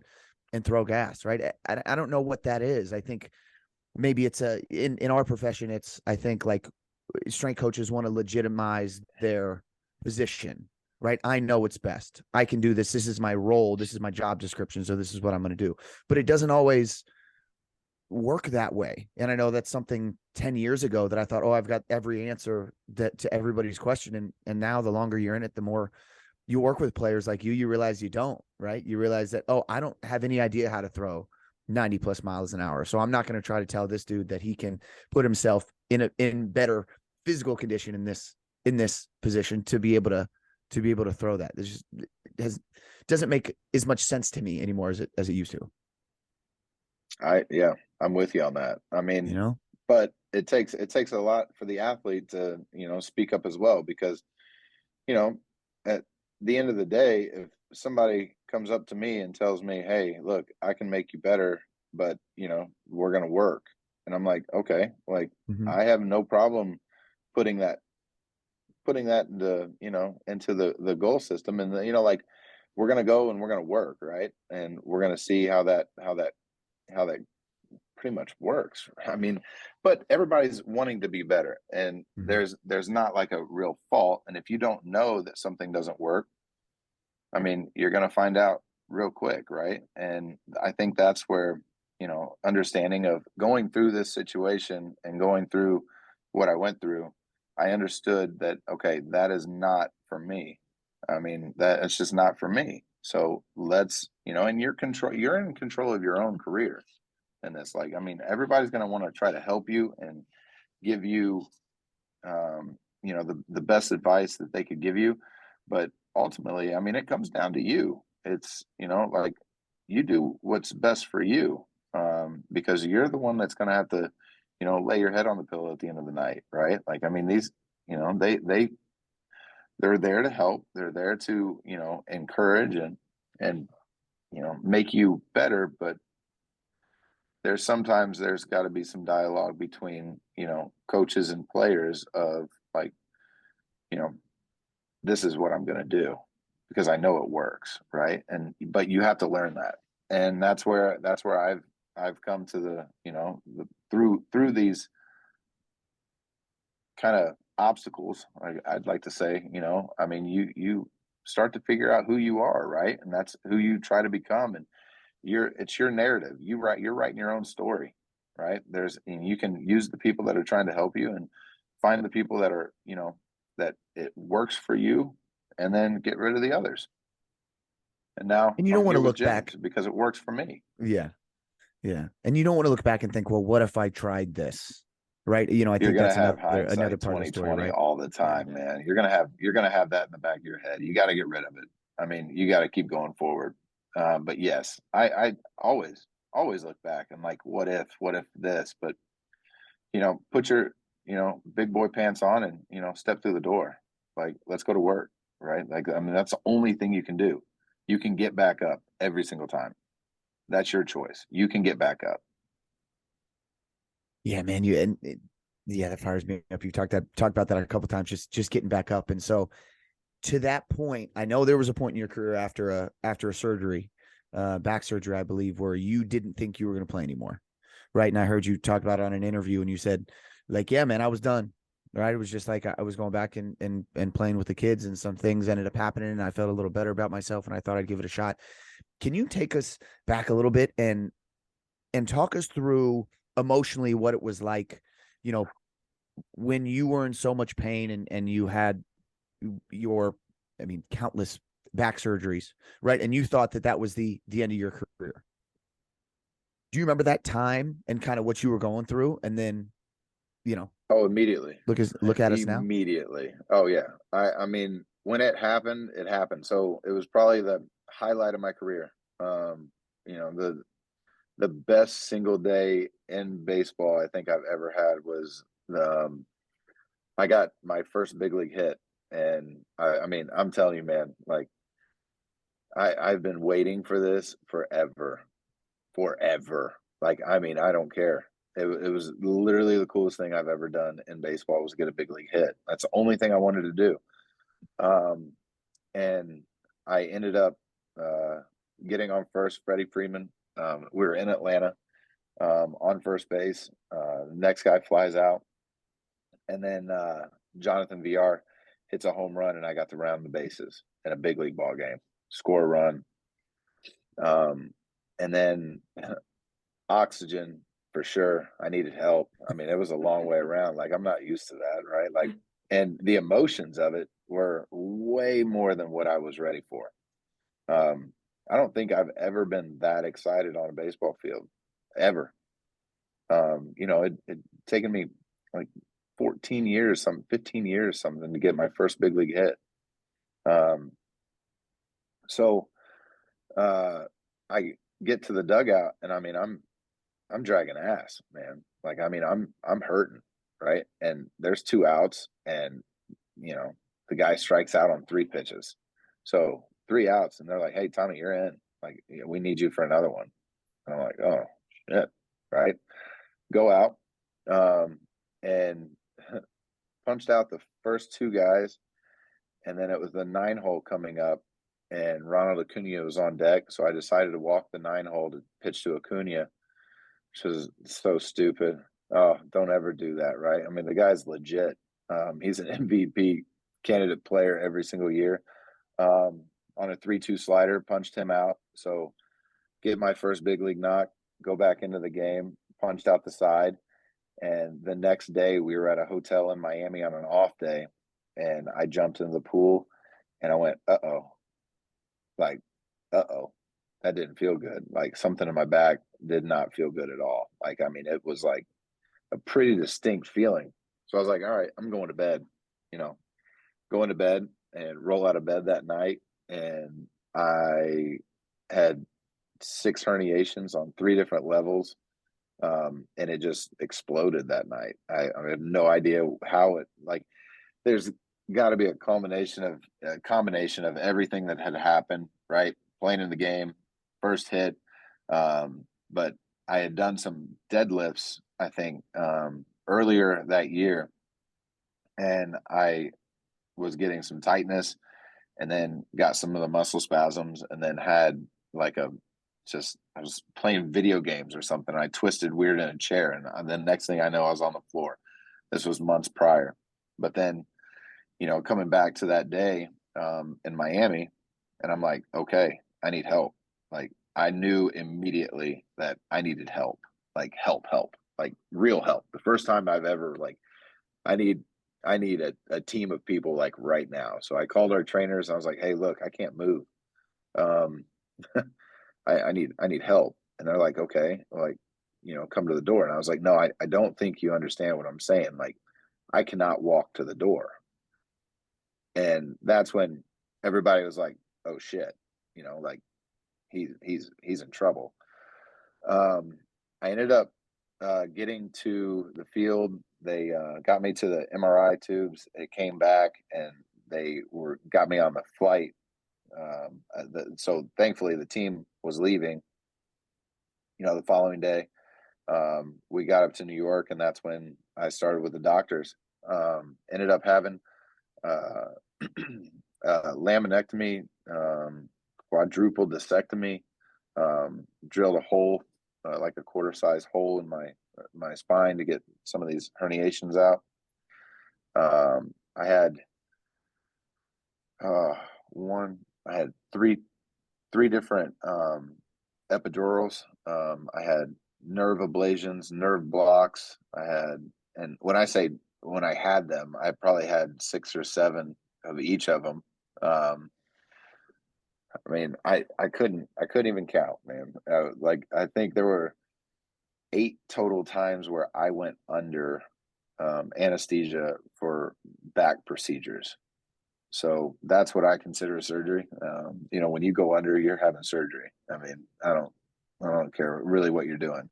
and throw gas. Right. I don't know what that is. I think maybe it's in our profession, I think like strength coaches want to legitimize their position. Right. I know what's best. I can do this. This is my role. This is my job description. So this is what I'm going to do. But it doesn't always work that way. And I know that's something 10 years ago that I thought, oh, I've got every answer to everybody's question. And now the longer you're in it, the more you work with players like you realize you don't, right? You realize that, oh, I don't have any idea how to throw 90 plus miles an hour. So I'm not going to try to tell this dude that he can put himself in better physical condition in this position to be able to throw that. This just doesn't make as much sense to me anymore as it used to. I'm with you on that. I mean, but it takes a lot for the athlete to, speak up as well, because, at the end of the day, if somebody comes up to me and tells me, hey, look, I can make you better, but, we're going to work. And I'm like, okay, like, I have no problem putting that into, into the goal system. And, like, we're going to go and we're going to work. Right. And we're going to see how that pretty much works. I mean, but everybody's wanting to be better, and there's not like a real fault. And if you don't know that something doesn't work, I mean, you're going to find out real quick. Right. And I think that's where, understanding of going through this situation and going through what I went through, I understood that, okay, that is not for me. I mean, that it's just not for me. So let's, and you're in control of your own career in this. Like, I mean, everybody's going to want to try to help you and give you, the best advice that they could give you. But ultimately, I mean, it comes down to you. It's, like, you do what's best for you, because you're the one that's going to have to, lay your head on the pillow at the end of the night. Right. Like, I mean, these, they're there to help. They're there to, encourage and, make you better. But sometimes there's got to be some dialogue between, coaches and players of like, this is what I'm going to do because I know it works. Right. But you have to learn that. And that's where I've come to the, through these kind of obstacles, I'd like to say, I mean, you start to figure out who you are. Right. And that's who you try to become. And it's your narrative. You're writing your own story. Right. And you can use the people that are trying to help you and find the people that are, that it works for you, and then get rid of the others. And now, and you don't want to look back because it works for me. Yeah. Yeah. And you don't want to look back and think, well, what if I tried this? Right. I think that's another part of the story, right? All the time, man. You're going to have that in the back of your head. You got to get rid of it. I mean, you got to keep going forward. But yes, I always look back and like, what if this, but put your, big boy pants on and, step through the door. Like, let's go to work. Right. Like, I mean, that's the only thing you can do. You can get back up every single time. That's your choice. You can get back up. Yeah, man. That fires me up. You talked about that a couple of times, just getting back up. And so to that point, I know there was a point in your career after a surgery, back surgery, I believe, where you didn't think you were going to play anymore. Right. And I heard you talk about it on an interview, and you said, like, yeah, man, I was done. Right. It was just like I was going back and playing with the kids, and some things ended up happening, and I felt a little better about myself, and I thought I'd give it a shot. Can you take us back a little bit and talk us through emotionally what it was like, when you were in so much pain and you had your, countless back surgeries, right? And you thought that was the end of your career. Do you remember that time and kind of what you were going through? And then, Oh, immediately. look at us now. Immediately. Oh yeah. I mean, when it happened, it happened. So it was probably the highlight of my career. The best single day in baseball I think I've ever had was I got my first big league hit. And I mean, I'm telling you, man, like I've been waiting for this forever. Like, I mean, I don't care. It was literally the coolest thing I've ever done in baseball was get a big league hit. That's the only thing I wanted to do. And I ended up getting on first, Freddie Freeman. We were in Atlanta on first base. The next guy flies out. And then Jonathan VR hits a home run, and I got to round the bases in a big league ball game, score a run. And then oxygen for sure. I needed help. I mean, it was a long way around. Like, I'm not used to that, right? Like, and the emotions of it were way more than what I was ready for. I don't think I've ever been that excited on a baseball field, ever. It taken me like 14 years, 15 years, something to get my first big league hit. So I get to the dugout, and I mean, I'm dragging ass, man. Like, I mean, I'm hurting, right? And there's 2 outs, and the guy strikes out on 3 pitches. So 3 outs, and they're like, "Hey, Tommy, you're in. Like, we need you for another one." And I'm like, "Oh shit!" Right? Go out, and punched out the first 2 guys, and then it was the 9-hole coming up, and Ronald Acuna was on deck. So I decided to walk the 9-hole to pitch to Acuna, which was so stupid. Oh, don't ever do that, right? I mean, the guy's legit. He's an MVP candidate player every single year. On a 3-2 slider, punched him out. So get my first big league knock, go back into the game, punched out the side. And the next day we were at a hotel in Miami on an off day, and I jumped in the pool, and I went, uh-oh. Like, uh-oh. That didn't feel good. Like, something in my back did not feel good at all. Like, I mean, it was like a pretty distinct feeling. So I was like, all right, I'm going to bed, going to bed and roll out of bed that night. And I had 6 herniations on 3 different levels. And it just exploded that night. I have no idea how it, like, there's got to be a combination of everything that had happened, right? Playing in the game, first hit. But I had done some deadlifts, I think, earlier that year, and I was getting some tightness, and then got some of the muscle spasms, and then had like I was playing video games or something. I twisted weird in a chair, and then next thing I know, I was on the floor. This was months prior. But then, coming back to that day in Miami, and I'm like, okay, I need help. Like, I knew immediately that I needed help, like help, like real help. The first time I've ever, like, I need a team of people, like, right now. So I called our trainers, and I was like, hey, look, I can't move. I need help. And they're like, okay, like, come to the door. And I was like, no, I don't think you understand what I'm saying. Like, I cannot walk to the door. And that's when everybody was like, oh shit, like, he's in trouble. I ended up getting to the field. They got me to the MRI tubes. It came back, and they got me on the flight. So thankfully the team was leaving, the following day. We got up to New York, and that's when I started with the doctors. Ended up having laminectomy, quadruple discectomy, drilled a hole, like a quarter-size hole in my spine to get some of these herniations out. I had three different epidurals. I had nerve ablations, nerve blocks. And when I say when I had them, I probably had 6 or 7 of each of them. I mean, I couldn't even count, man. Like, I think there were 8 total times where I went under anesthesia for back procedures. So that's what I consider surgery. You know, when you go under, you're having surgery. I mean, I don't care really what you're doing.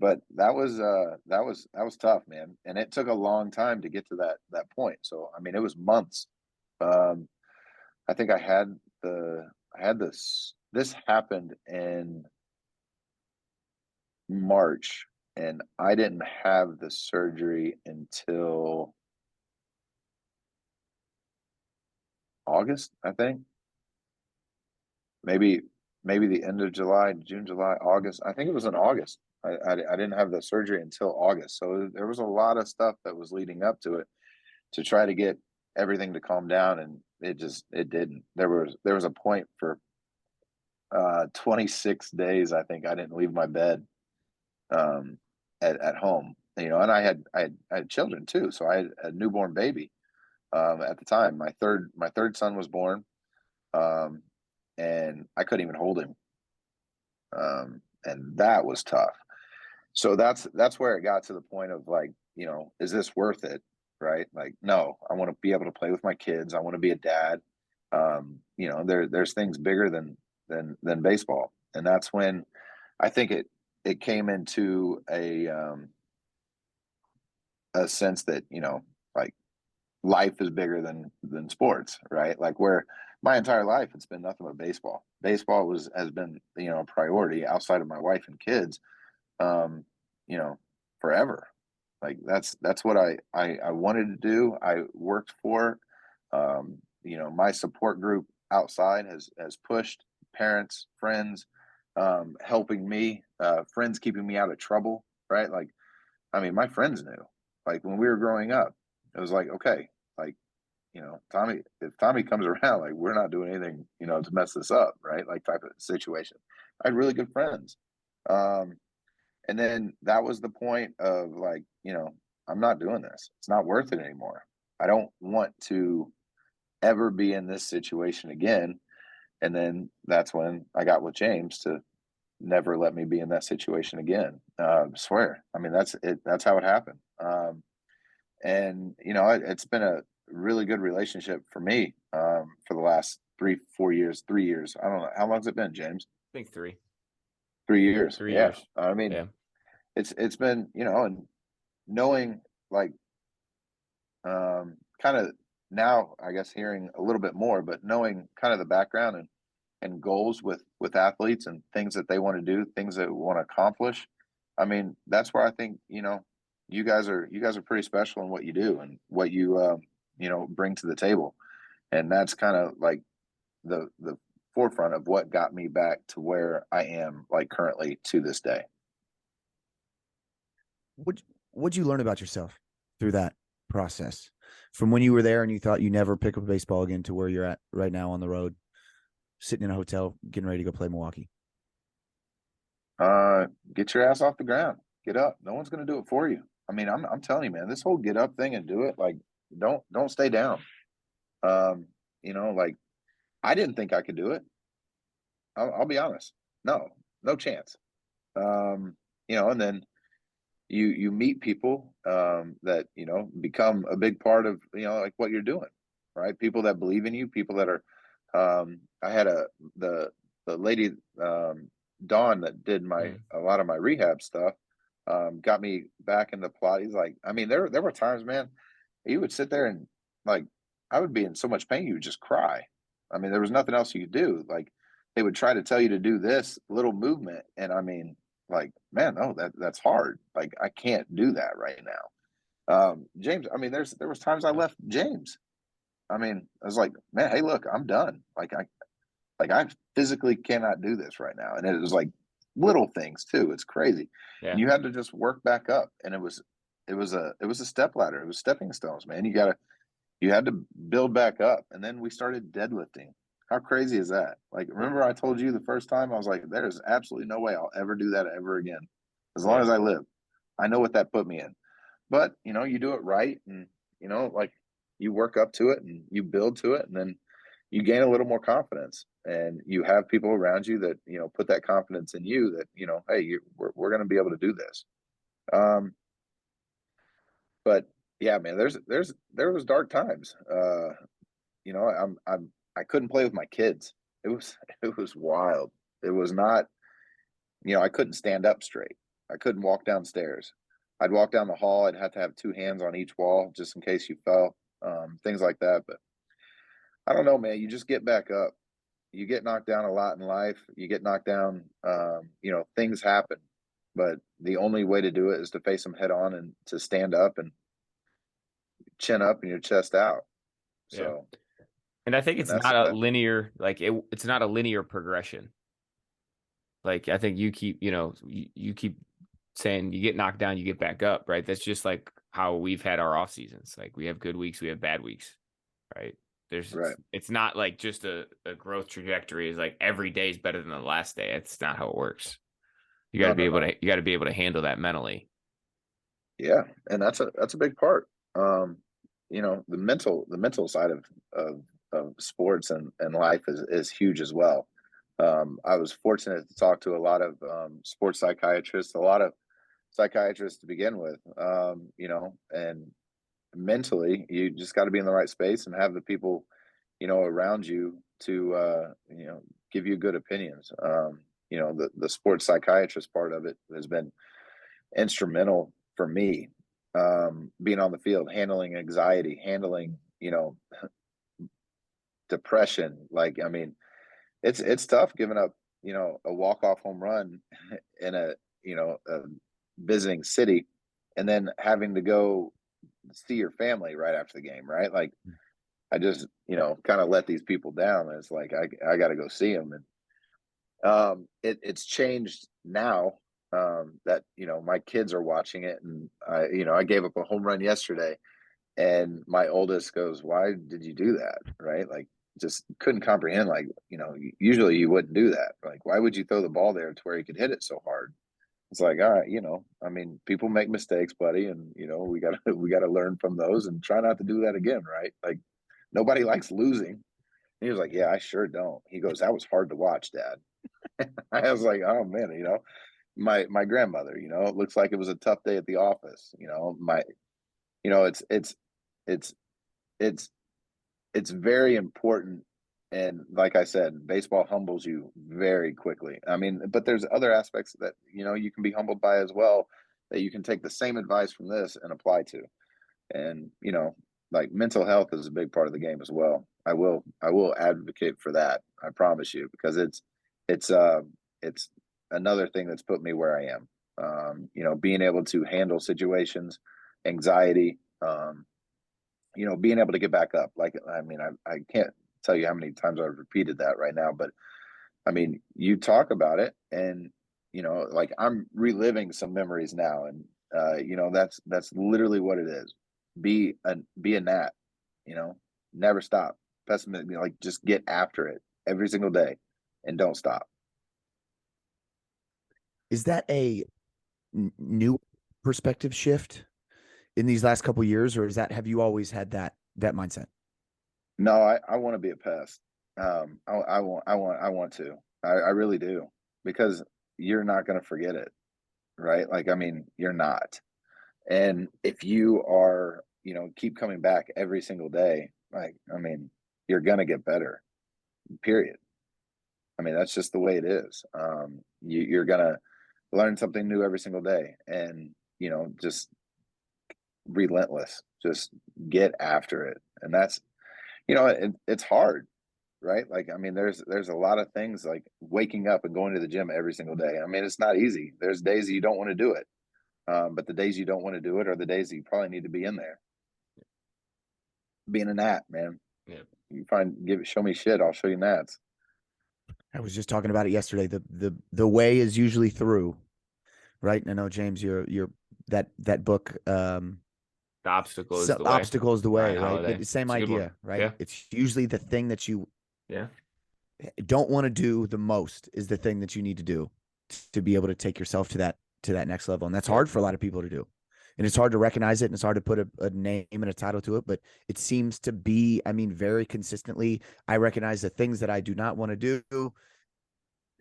But that was tough, man. And it took a long time to get to that point. So I mean, it was months. I think I had this happened in March, and I didn't have the surgery until August, I think. Maybe the end of July, June, July, August. I think it was in August. I didn't have the surgery until August. So there was a lot of stuff that was leading up to it to try to get everything to calm down, and it didn't. There was a point for 26 days, I think, I didn't leave my bed at home. You know, and I had children too. So I had a newborn baby at the time. My third son was born. And I couldn't even hold him. And that was tough. So that's where it got to the point of, like, you know, is this worth it? Right? Like, no, I want to be able to play with my kids. I want to be a dad. You know, there's things bigger than baseball. And that's when I think it came into a sense that, you know, like, life is bigger than sports, right? Like, where my entire life it's been nothing but baseball. Baseball has been, you know, a priority outside of my wife and kids, you know, forever. Like, that's what I wanted to do. I worked for. You know, my support group outside has pushed parents, friends, helping me, friends keeping me out of trouble, right? Like, I mean, my friends knew, like, when we were growing up, it was like, okay, like, you know, if Tommy comes around, like, we're not doing anything, you know, to mess this up, right? Like, type of situation. I had really good friends. And then that was the point of, like, you know, I'm not doing this. It's not worth it anymore. I don't want to ever be in this situation again. And then that's when I got with James to never let me be in that situation again. Swear. I mean, that's it. That's how it happened. And, you know, it's been a really good relationship for me for the last 3 years. I don't know. How long's it been, James? I think 3. 3 years. 3 yeah. years. I mean, yeah. It's been, you know, and knowing, like, kind of now, I guess, hearing a little bit more, but knowing kind of the background and goals with athletes and things that they want to do, things that want to accomplish. I mean, that's where I think, you know, you guys are pretty special in what you do and what you you know, bring to the table. And that's kind of like the forefront of what got me back to where I am, like, currently to this day. What'd you learn about yourself through that process, from when you were there and you thought you never pick up a baseball again to where you're at right now on the road, sitting in a hotel, getting ready to go play Milwaukee? Get your ass off the ground. Get up. No one's going to do it for you. I mean, I'm telling you, man, this whole get up thing and do it, like, don't stay down. You know, like, I didn't think I could do it. I'll be honest. No chance. You know, and then you meet people that, you know, become a big part of, you know, like, what you're doing, right? People that believe in you, people that are I had the lady Dawn that did a lot of my rehab stuff, got me back in the plot. He's like, I mean, there were times, man, you would sit there and, like, I would be in so much pain you would just cry. I mean, there was nothing else you could do. Like, they would try to tell you to do this little movement, and I mean, like, man, no, that's hard. Like, I can't do that right now. James, I mean, there was times I left James. I mean, I was like, man, hey, look, I'm done. Like, I physically cannot do this right now. And it was like little things too. It's crazy. Yeah. And you had to just work back up. And it was a step ladder. It was stepping stones, man. You had to build back up. And then we started deadlifting. How crazy is that? Like, remember I told you the first time, I was like, there's absolutely no way I'll ever do that ever again. As long as I live. I know what that put me in. but you do it right, and like you work up to it and you build to it, and then you gain a little more confidence, and you have people around you that put that confidence in you that hey, we're going to be able to do this. But yeah, man, there was dark times. I couldn't play with my kids. It was it was wild. It was not, I couldn't stand up straight. I couldn't walk downstairs. I'd walk down the hall. I'd have to have two hands on each wall just in case you fell, things like that. But I don't know, man. You just get back up. You get knocked down a lot in life. You get knocked down. Things happen, but the only way to do it is to face them head on and to stand up and chin up and your chest out. So, yeah. And I think it's not a linear, like it's not a linear progression. Like I think you keep, you keep saying you get knocked down, you get back up, right? That's just like how we've had our off seasons. Like we have good weeks, we have bad weeks, right? It's not like just a growth trajectory. It's like every day is better than the last day. It's not how it works. You got to be able to handle that mentally. Yeah, and that's a big part. The mental side of sports and life is huge as well. I was fortunate to talk to a lot of sports psychiatrists, a lot of psychiatrists to begin with, and mentally you just got to be in the right space and have the people around you to give you good opinions. The sports psychiatrist part of it has been instrumental for me, being on the field, handling anxiety, handling depression. Like, I mean, it's tough giving up a walk-off home run in a visiting city, and then having to go see your family right after the game, right? Like I just kind of let these people down, and it's like I got to go see them. And it's changed now, that my kids are watching it, and I gave up a home run yesterday, and my oldest goes, "Why did you do that?" Right? Like, just couldn't comprehend. Like, usually you wouldn't do that. Like, why would you throw the ball there to where you could hit it so hard? It's like, all right, I mean, people make mistakes, buddy, and we gotta learn from those and try not to do that again, right? Like, nobody likes losing. And he was like, "Yeah, I sure don't." He goes, "That was hard to watch, Dad." I was like, "Oh man," my grandmother, it looks like it was a tough day at the office. It's it's very important. And like I said, baseball humbles you very quickly. I mean, but there's other aspects that, you can be humbled by as well, that you can take the same advice from this and apply to. And, like mental health is a big part of the game as well. I will advocate for that. I promise you, because it's another thing that's put me where I am. Being able to handle situations, anxiety, being able to get back up. Like, I mean, I can't tell you how many times I've repeated that right now, but I mean, you talk about it, and like I'm reliving some memories now, and that's literally what it is. Be a gnat, never stop. Pessimism, like just get after it every single day, and don't stop. Is that a new perspective shift in these last couple of years, or have you always had that mindset? No, I want to be a pest. I want to. I really do, because you're not going to forget it, right? Like, I mean, you're not. And if you are, keep coming back every single day, like, I mean, you're going to get better, period. I mean, that's just the way it is. You're going to learn something new every single day, and, just relentless, just get after it. And that's, it's hard, right? Like, I mean, there's a lot of things, like waking up and going to the gym every single day. I mean, it's not easy. There's days that you don't want to do it. But the days you don't want to do it are the days that you probably need to be in there. Being a gnat, man. Yeah. You show me shit, I'll show you gnats. I was just talking about it yesterday. The way is usually through, right? And I know, James, you're that book, The obstacle is the way. Obstacle is the way, Ryan right? Holiday. But same It's a good idea, one. right? Yeah. It's usually the thing that you Yeah. don't want to do the most is the thing that you need to do to be able to take yourself to that next level. And that's hard for a lot of people to do. and it's hard to recognize it, and it's hard to put a name and a title to it, but it seems to be, I mean, very consistently, I recognize the things that I do not want to do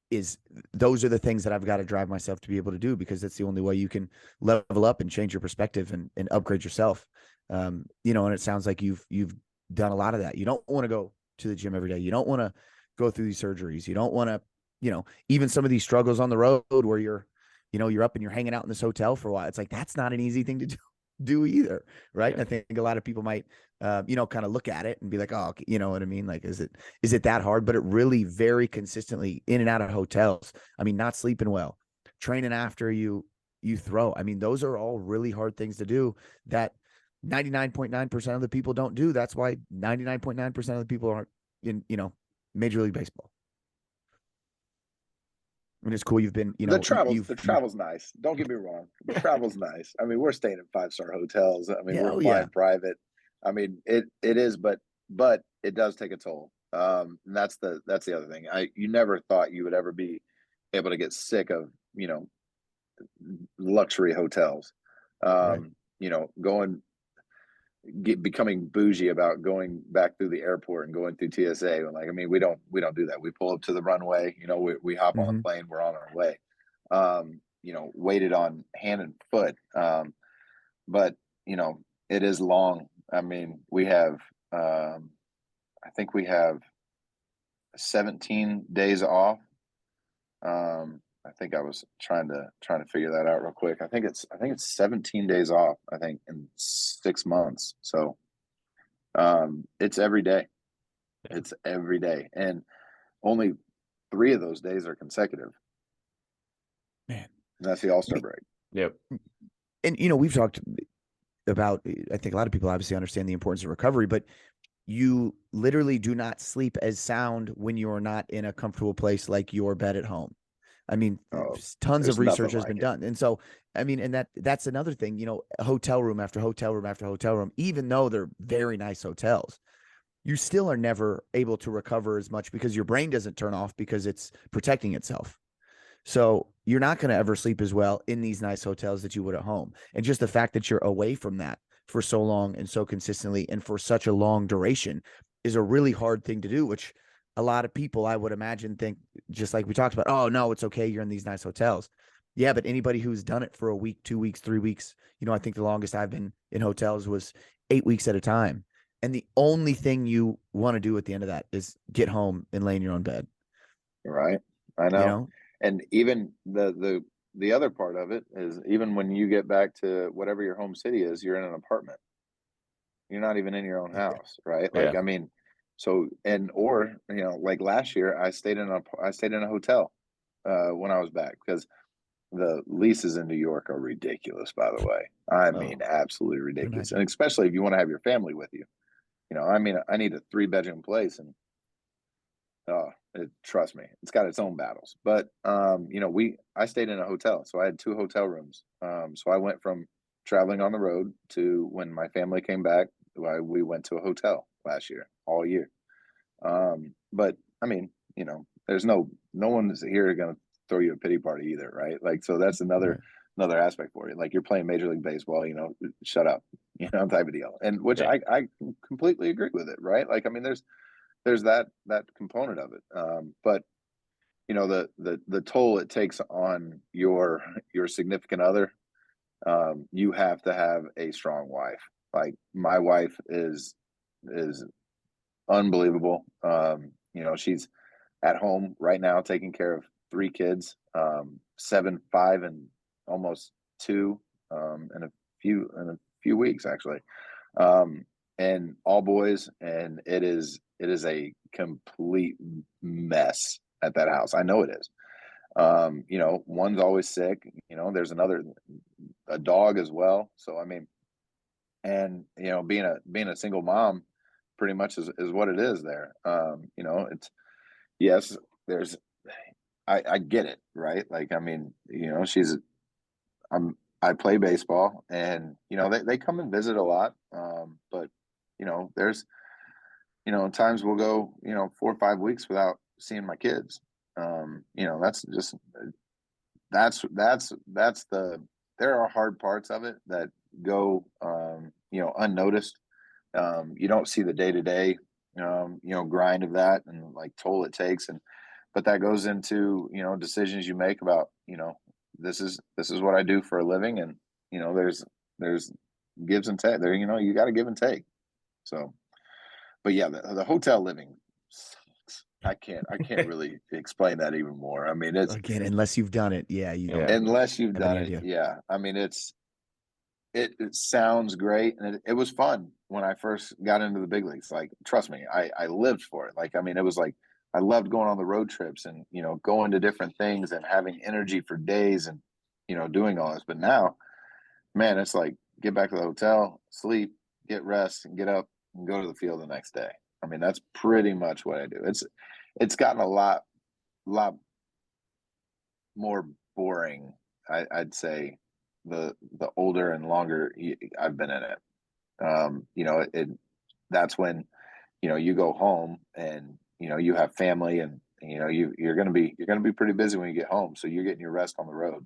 is those are the things that I've got to drive myself to be able to do, because that's the only way you can level up and change your perspective and upgrade yourself. And it sounds like you've done a lot of that. You don't want to go to the gym every day. You don't want to go through these surgeries. You don't want to, even some of these struggles on the road where you're up and you're hanging out in this hotel for a while. It's like, that's not an easy thing to do either. Right. Yeah. And I think a lot of people might, kind of look at it and be like, oh, you know what I mean? Like, is it that hard? But it really very consistently in and out of hotels. I mean, not sleeping well, training after you throw. I mean, those are all really hard things to do that 99.9% of the people don't do. That's why 99.9% of the people aren't in, Major League Baseball. I mean, it's cool. You've been, the travel's nice. Don't get me wrong. The travel's nice. I mean, we're staying in 5-star hotels. I mean, we're flying private. I mean, it is, but it does take a toll. And that's the other thing. You never thought you would ever be able to get sick of, luxury hotels. Right. Becoming bougie about going back through the airport and going through TSA. Like, I mean, we don't do that. We pull up to the runway, we hop on a plane, we're on our way. Waited on hand and foot. But it is long. I mean, we have, I think we have 17 days off. I think I was trying to figure that out real quick. I think it's 17 days off, I think, in 6 months. So it's every day. It's every day. And only 3 of those days are consecutive. Man. And that's the All-Star break. Yep. And we've talked about, I think a lot of people obviously understand the importance of recovery, but you literally do not sleep as sound when you're not in a comfortable place like your bed at home. I mean, tons of research has been done. And so, I mean, and that's another thing, hotel room after hotel room after hotel room, even though they're very nice hotels, you still are never able to recover as much because your brain doesn't turn off because it's protecting itself. So you're not going to ever sleep as well in these nice hotels that you would at home. And just the fact that you're away from that for so long and so consistently and for such a long duration is a really hard thing to do, which a lot of people, I would imagine, think, just like we talked about, oh, no, it's okay, you're in these nice hotels. Yeah, but anybody who's done it for a week, 2 weeks, 3 weeks, I think the longest I've been in hotels was 8 weeks at a time. And the only thing you want to do at the end of that is get home and lay in your own bed. Right. I know. And even the other part of it is, even when you get back to whatever your home city is, you're in an apartment. You're not even in your own house, right? Like, I mean, so, like last year, I stayed in a hotel when I was back, because the leases in New York are ridiculous, by the way. I mean, absolutely ridiculous. And especially if you want to have your family with you. I mean, I need a 3-bedroom place, and trust me, it's got its own battles. But I stayed in a hotel, so I had 2 hotel rooms. So I went from traveling on the road to, when my family came back, we went to a hotel last year, all year. But I mean, there's no one's here going to throw you a pity party either, right? Like, so that's another aspect for you. Like, you're playing Major League Baseball, shut up, type of deal. And which I completely agree with it, right? Like, I mean, there's that component of it. But the toll it takes on your significant other, you have to have a strong wife. Like, my wife is unbelievable. She's at home right now taking care of 3 kids, 7, 5, and almost 2, in a few weeks, actually, and all boys. And it is a complete mess at that house. I know it is. One's always sick. There's a dog as well. So, I mean, and being a single mom pretty much is what it is there. It's, yes, I get it, right? Like, I mean, I play baseball, and they come and visit a lot, but there's times we'll go 4 or 5 weeks without seeing my kids. That's there are hard parts of it that go, unnoticed. You don't see the day-to-day, grind of that and like toll it takes. But that goes into, decisions you make about, this is what I do for a living. And, there's gives and take there, you got to give and take. So, but yeah, the hotel living sucks. I can't really explain that even more. I mean, it's Again, unless you've done it. Yeah. You don't unless you've have done any it. idea. Yeah. I mean, it sounds great. And it was fun when I first got into the big leagues. Like, trust me, I lived for it. Like, I mean, it was like, I loved going on the road trips and, going to different things and having energy for days and, doing all this. But now, man, it's like, get back to the hotel, sleep, get rest, and get up and go to the field the next day. I mean, that's pretty much what I do. It's gotten a lot more boring, I'd say, the older and longer I've been in it. That's when, you go home and, you have family and, you're going to be pretty busy when you get home. So you're getting your rest on the road.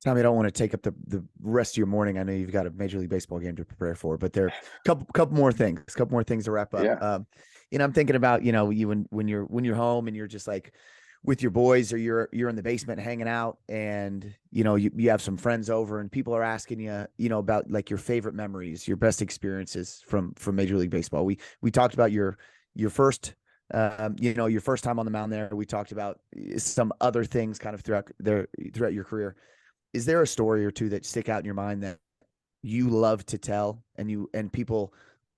Tommy, I don't want to take up the rest of your morning. I know you've got a Major League Baseball game to prepare for, but there are a couple more things to wrap up. Yeah. I'm thinking about, you when you're home and you're just like with your boys, or you're in the basement hanging out, and you have some friends over and people are asking you, about like your favorite memories, your best experiences from Major League Baseball. We talked about your first your first time on the mound there. We talked about some other things kind of throughout your career. Is there a story or two that stick out in your mind that you love to tell and people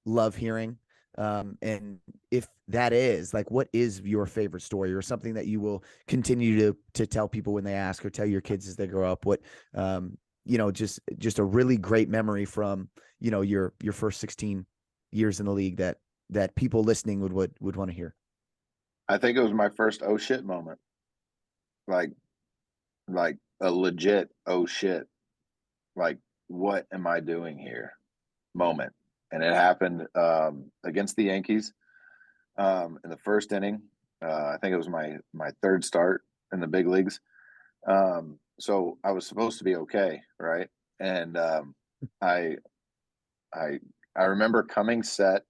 love hearing? And if that is, like, what is your favorite story, or something that you will continue to tell people when they ask, or tell your kids as they grow up? What, just a really great memory from, your first 16 years in the league that people listening would want to hear. I think it was my first oh shit moment. Like a legit oh shit. Like, what am I doing here moment? And it happened against the Yankees in the first inning. I think it was my third start in the big leagues. So I was supposed to be okay, right? And I remember coming set,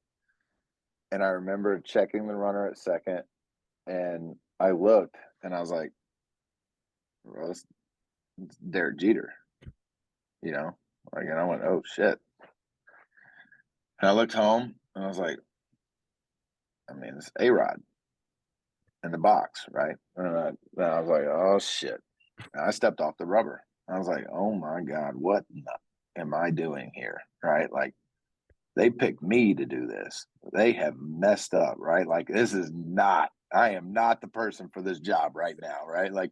and I remember checking the runner at second, and I looked and I was like, well, it's Derek Jeter, and I went, oh shit. And I looked home and I was like, I mean, it's A-Rod in the box, right? And I was like, oh shit. And I stepped off the rubber. I was like, oh my God, what am I doing here? Right? Like, they picked me to do this. They have messed up, right? Like, I am not the person for this job right now, right? Like,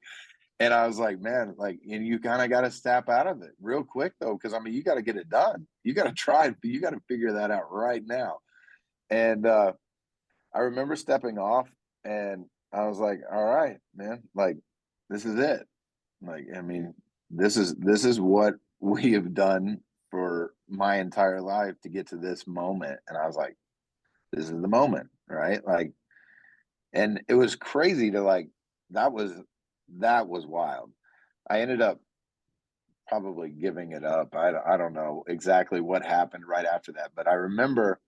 and I was like, man, like, and you kind of got to snap out of it real quick, though, because I mean, you got to get it done. You got to try, you got to figure that out right now. And I remember stepping off, and I was like, all right, man, like, this is it. Like, I mean, this is what we have done for my entire life to get to this moment. And I was like, this is the moment, right? Like, and it was crazy to like, that was wild. I ended up probably giving it up. I don't know exactly what happened right after that, but I remember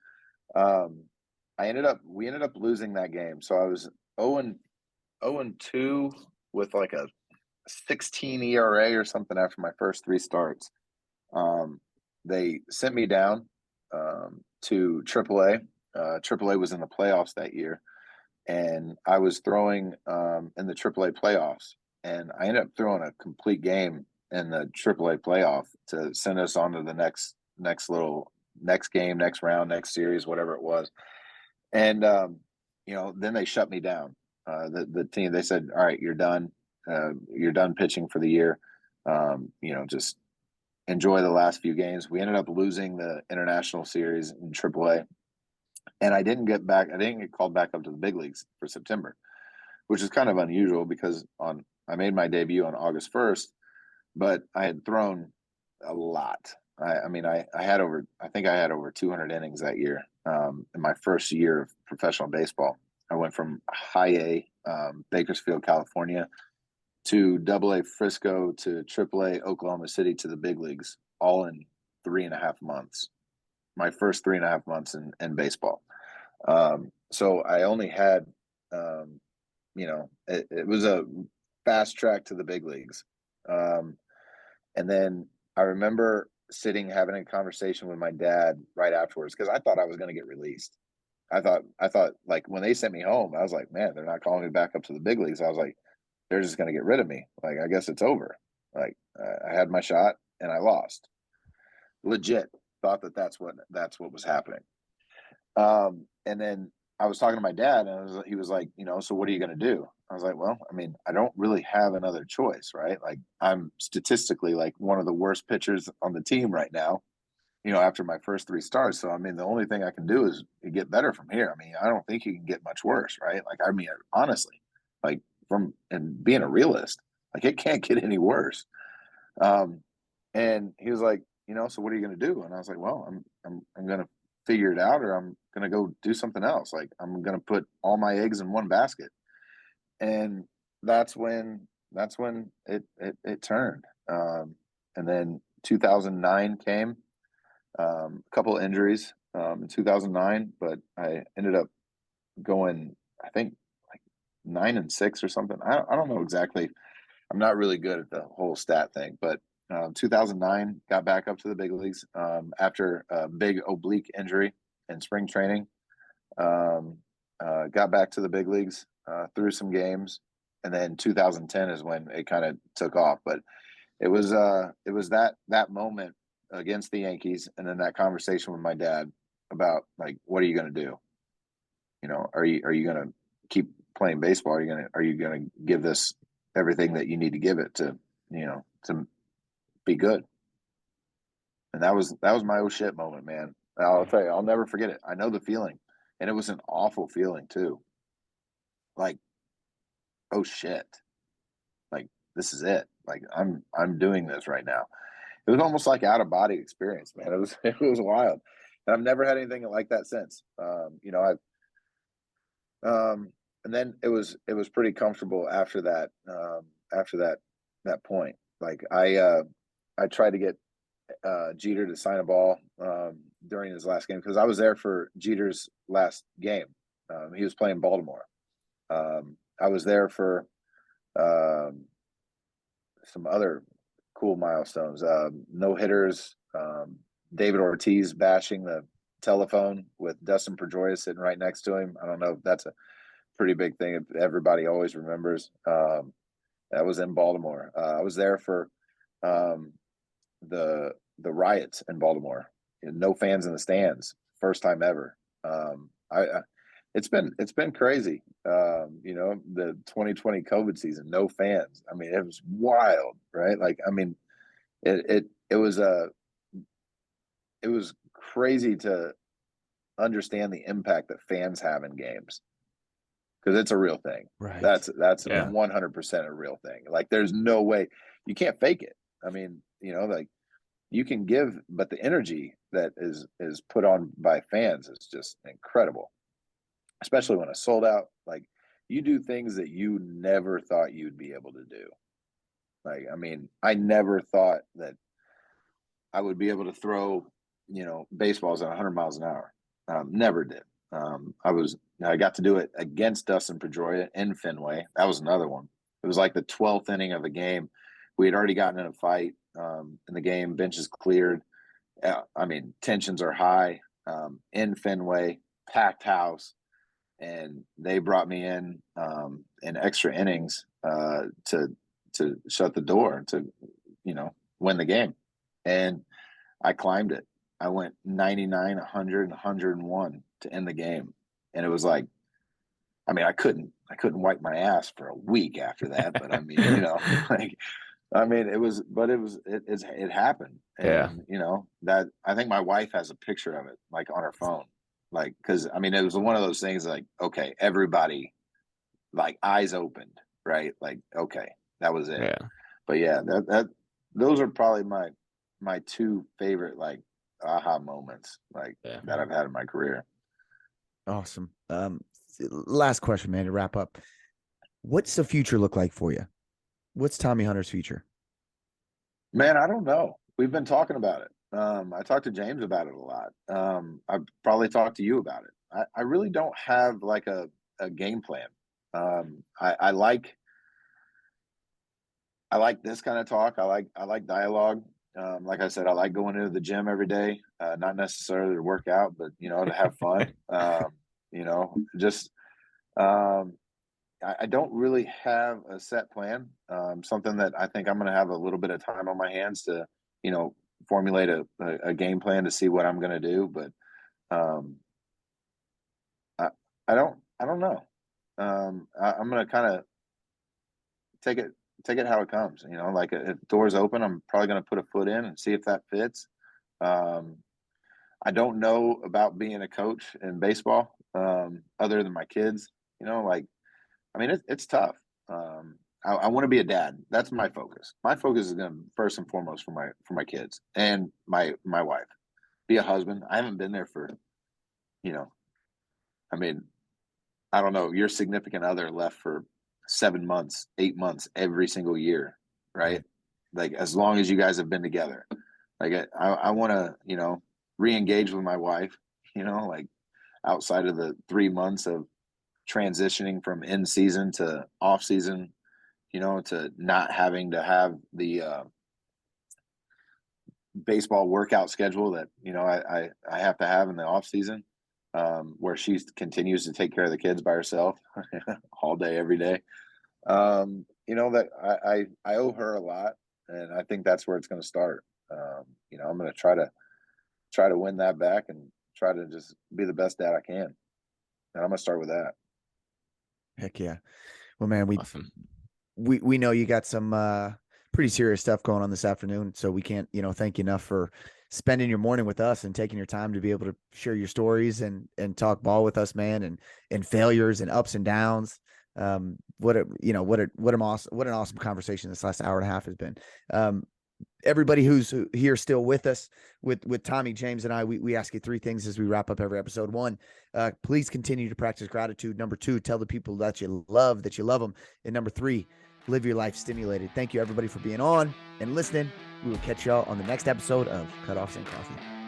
we ended up losing that game. So I was 0-2 with like a 16 ERA or something after my first three starts. They sent me down to AAA. AAA was in the playoffs that year, and I was throwing in the AAA playoffs, and I ended up throwing a complete game in the AAA playoff to send us on to the next game, next round, next series, whatever it was. And then they shut me down. The team, they said, all right, you're done. You're done pitching for the year. Just enjoy the last few games. We ended up losing the international series in AAA, and I didn't get called back up to the big leagues for September, which is kind of unusual because I made my debut on August 1st, but I had thrown a lot. I had over 200 innings that year in my first year of professional baseball. I went from high A, Bakersfield, California, to AA Frisco to AAA Oklahoma City to the big leagues, all in 3.5 months. My first 3.5 months in baseball. So I only had, it was a fast track to the big leagues. And then I remember having a conversation with my dad right afterwards, because I thought I was going to get released. I thought like when they sent me home, I was like, man, they're not calling me back up to the big leagues. I was like, they're just going to get rid of me. Like, I guess it's over. Like, I had my shot and I lost. Legit thought that's what was happening. And then I was talking to my dad, and he was like, so what are you going to do? I was like, well, I mean, I don't really have another choice, right? Like, I'm statistically like one of the worst pitchers on the team right now, after my first 3 starts. So, I mean, the only thing I can do is get better from here. I mean, I don't think you can get much worse, right? Like, I mean, honestly, like, and being a realist, like, it can't get any worse. And he was like, so what are you going to do? And I was like, well, I'm going to figure it out, or I'm going to go do something else. Like, I'm going to put all my eggs in one basket. And that's when it turned. And then 2009 came, a couple of injuries, in 2009, but I ended up going, I think, like 9-6 or something. I don't know exactly. I'm not really good at the whole stat thing, but 2009 got back up to the big leagues after a big oblique injury in spring training. Got back to the big leagues, threw some games, and then 2010 is when it kind of took off. But it was that moment against the Yankees, and then that conversation with my dad about, like, what are you going to do? Are you going to keep playing baseball? Are you going to give this everything that you need to give it to be good? And that was my oh shit moment, man. I'll tell you, I'll never forget it. I know the feeling, and it was an awful feeling too. Like, oh shit, like, this is it. Like, I'm doing this right now. It was almost like out of body experience, man. It was wild, and I've never had anything like that since. And then it was pretty comfortable after that. After that point, like, I tried to get Jeter to sign a ball during his last game, because I was there for Jeter's last game. He was playing Baltimore. I was there for some other cool milestones, no hitters, David Ortiz bashing the telephone with Dustin Pedroia sitting right next to him. I don't know if that's a pretty big thing everybody always remembers. That was in Baltimore. I was there for the riots in Baltimore. No fans in the stands, first time ever. It's been crazy. The 2020 COVID season, no fans. I mean, it was wild, right? Like, I mean, it was crazy to understand the impact that fans have in games, because it's a real thing. Right. That's 100% a real thing. Like, there's no way you can't fake it. I mean, like, you can give, but the energy that is put on by fans is just incredible, especially when it's sold out. Like, you do things that you never thought you'd be able to do. Like, I mean, I never thought that I would be able to throw, baseballs at 100 miles an hour. Never did. I got to do it against Dustin Pedroia in Fenway. That was another one. It was like the 12th inning of a game. We had already gotten in a fight in the game. Benches cleared. I mean, tensions are high in Fenway, packed house, and they brought me in extra innings to shut the door to win the game, and I climbed it. I went 99, 100, 101 to end the game, and it was like, I mean, I couldn't wipe my ass for a week after that, but I mean, like, I mean, it happened. And, that, I think my wife has a picture of it, like, on her phone, like, cause I mean, it was one of those things like, okay, everybody, like, eyes opened, right? Like, okay, that was it. Yeah. But yeah, those are probably my 2 favorite, like, aha moments, like, that I've had in my career. Awesome. Last question, man, to wrap up. What's the future look like for you? What's Tommy Hunter's future? Man, I don't know. We've been talking about it. I talked to James about it a lot. I've probably talked to you about it. I really don't have like a game plan. I like this kind of talk. I like dialogue. Like I said, I like going into the gym every day, not necessarily to work out, but to have fun. Just I don't really have a set plan. Something that I think I'm going to have a little bit of time on my hands to, formulate a game plan to see what I'm going to do. But I don't know. I'm going to kind of take it how it comes. Like if doors open, I'm probably going to put a foot in and see if that fits. I don't know about being a coach in baseball, other than my kids. It's tough. I want to be a dad. That's my focus. My focus is going to first and foremost for my kids and my wife. Be a husband. I haven't been there for, I don't know. Your significant other left for 7 months, 8 months every single year, right? Like as long as you guys have been together. Like I want to, re-engage with my wife, like outside of the 3 months of transitioning from in season to off season, to not having to have the baseball workout schedule that I have to have in the off season, where she continues to take care of the kids by herself all day every day. That I owe her a lot, and I think that's where it's going to start. I'm going to try to win that back and try to just be the best dad I can, and I'm going to start with that. Heck yeah. Well, man, Awesome. we know you got some pretty serious stuff going on this afternoon, so we can't, thank you enough for spending your morning with us and taking your time to be able to share your stories and talk ball with us, man, and failures and ups and downs. What an awesome conversation this last hour and a half has been. Everybody who's here still with us, with Tommy, James, and I, we ask you 3 things as we wrap up every episode. 1, please continue to practice gratitude. Number 2, tell the people that you love them. And number 3, live your life stimulated. Thank you, everybody, for being on and listening. We will catch y'all on the next episode of Cutoffs and Coffee.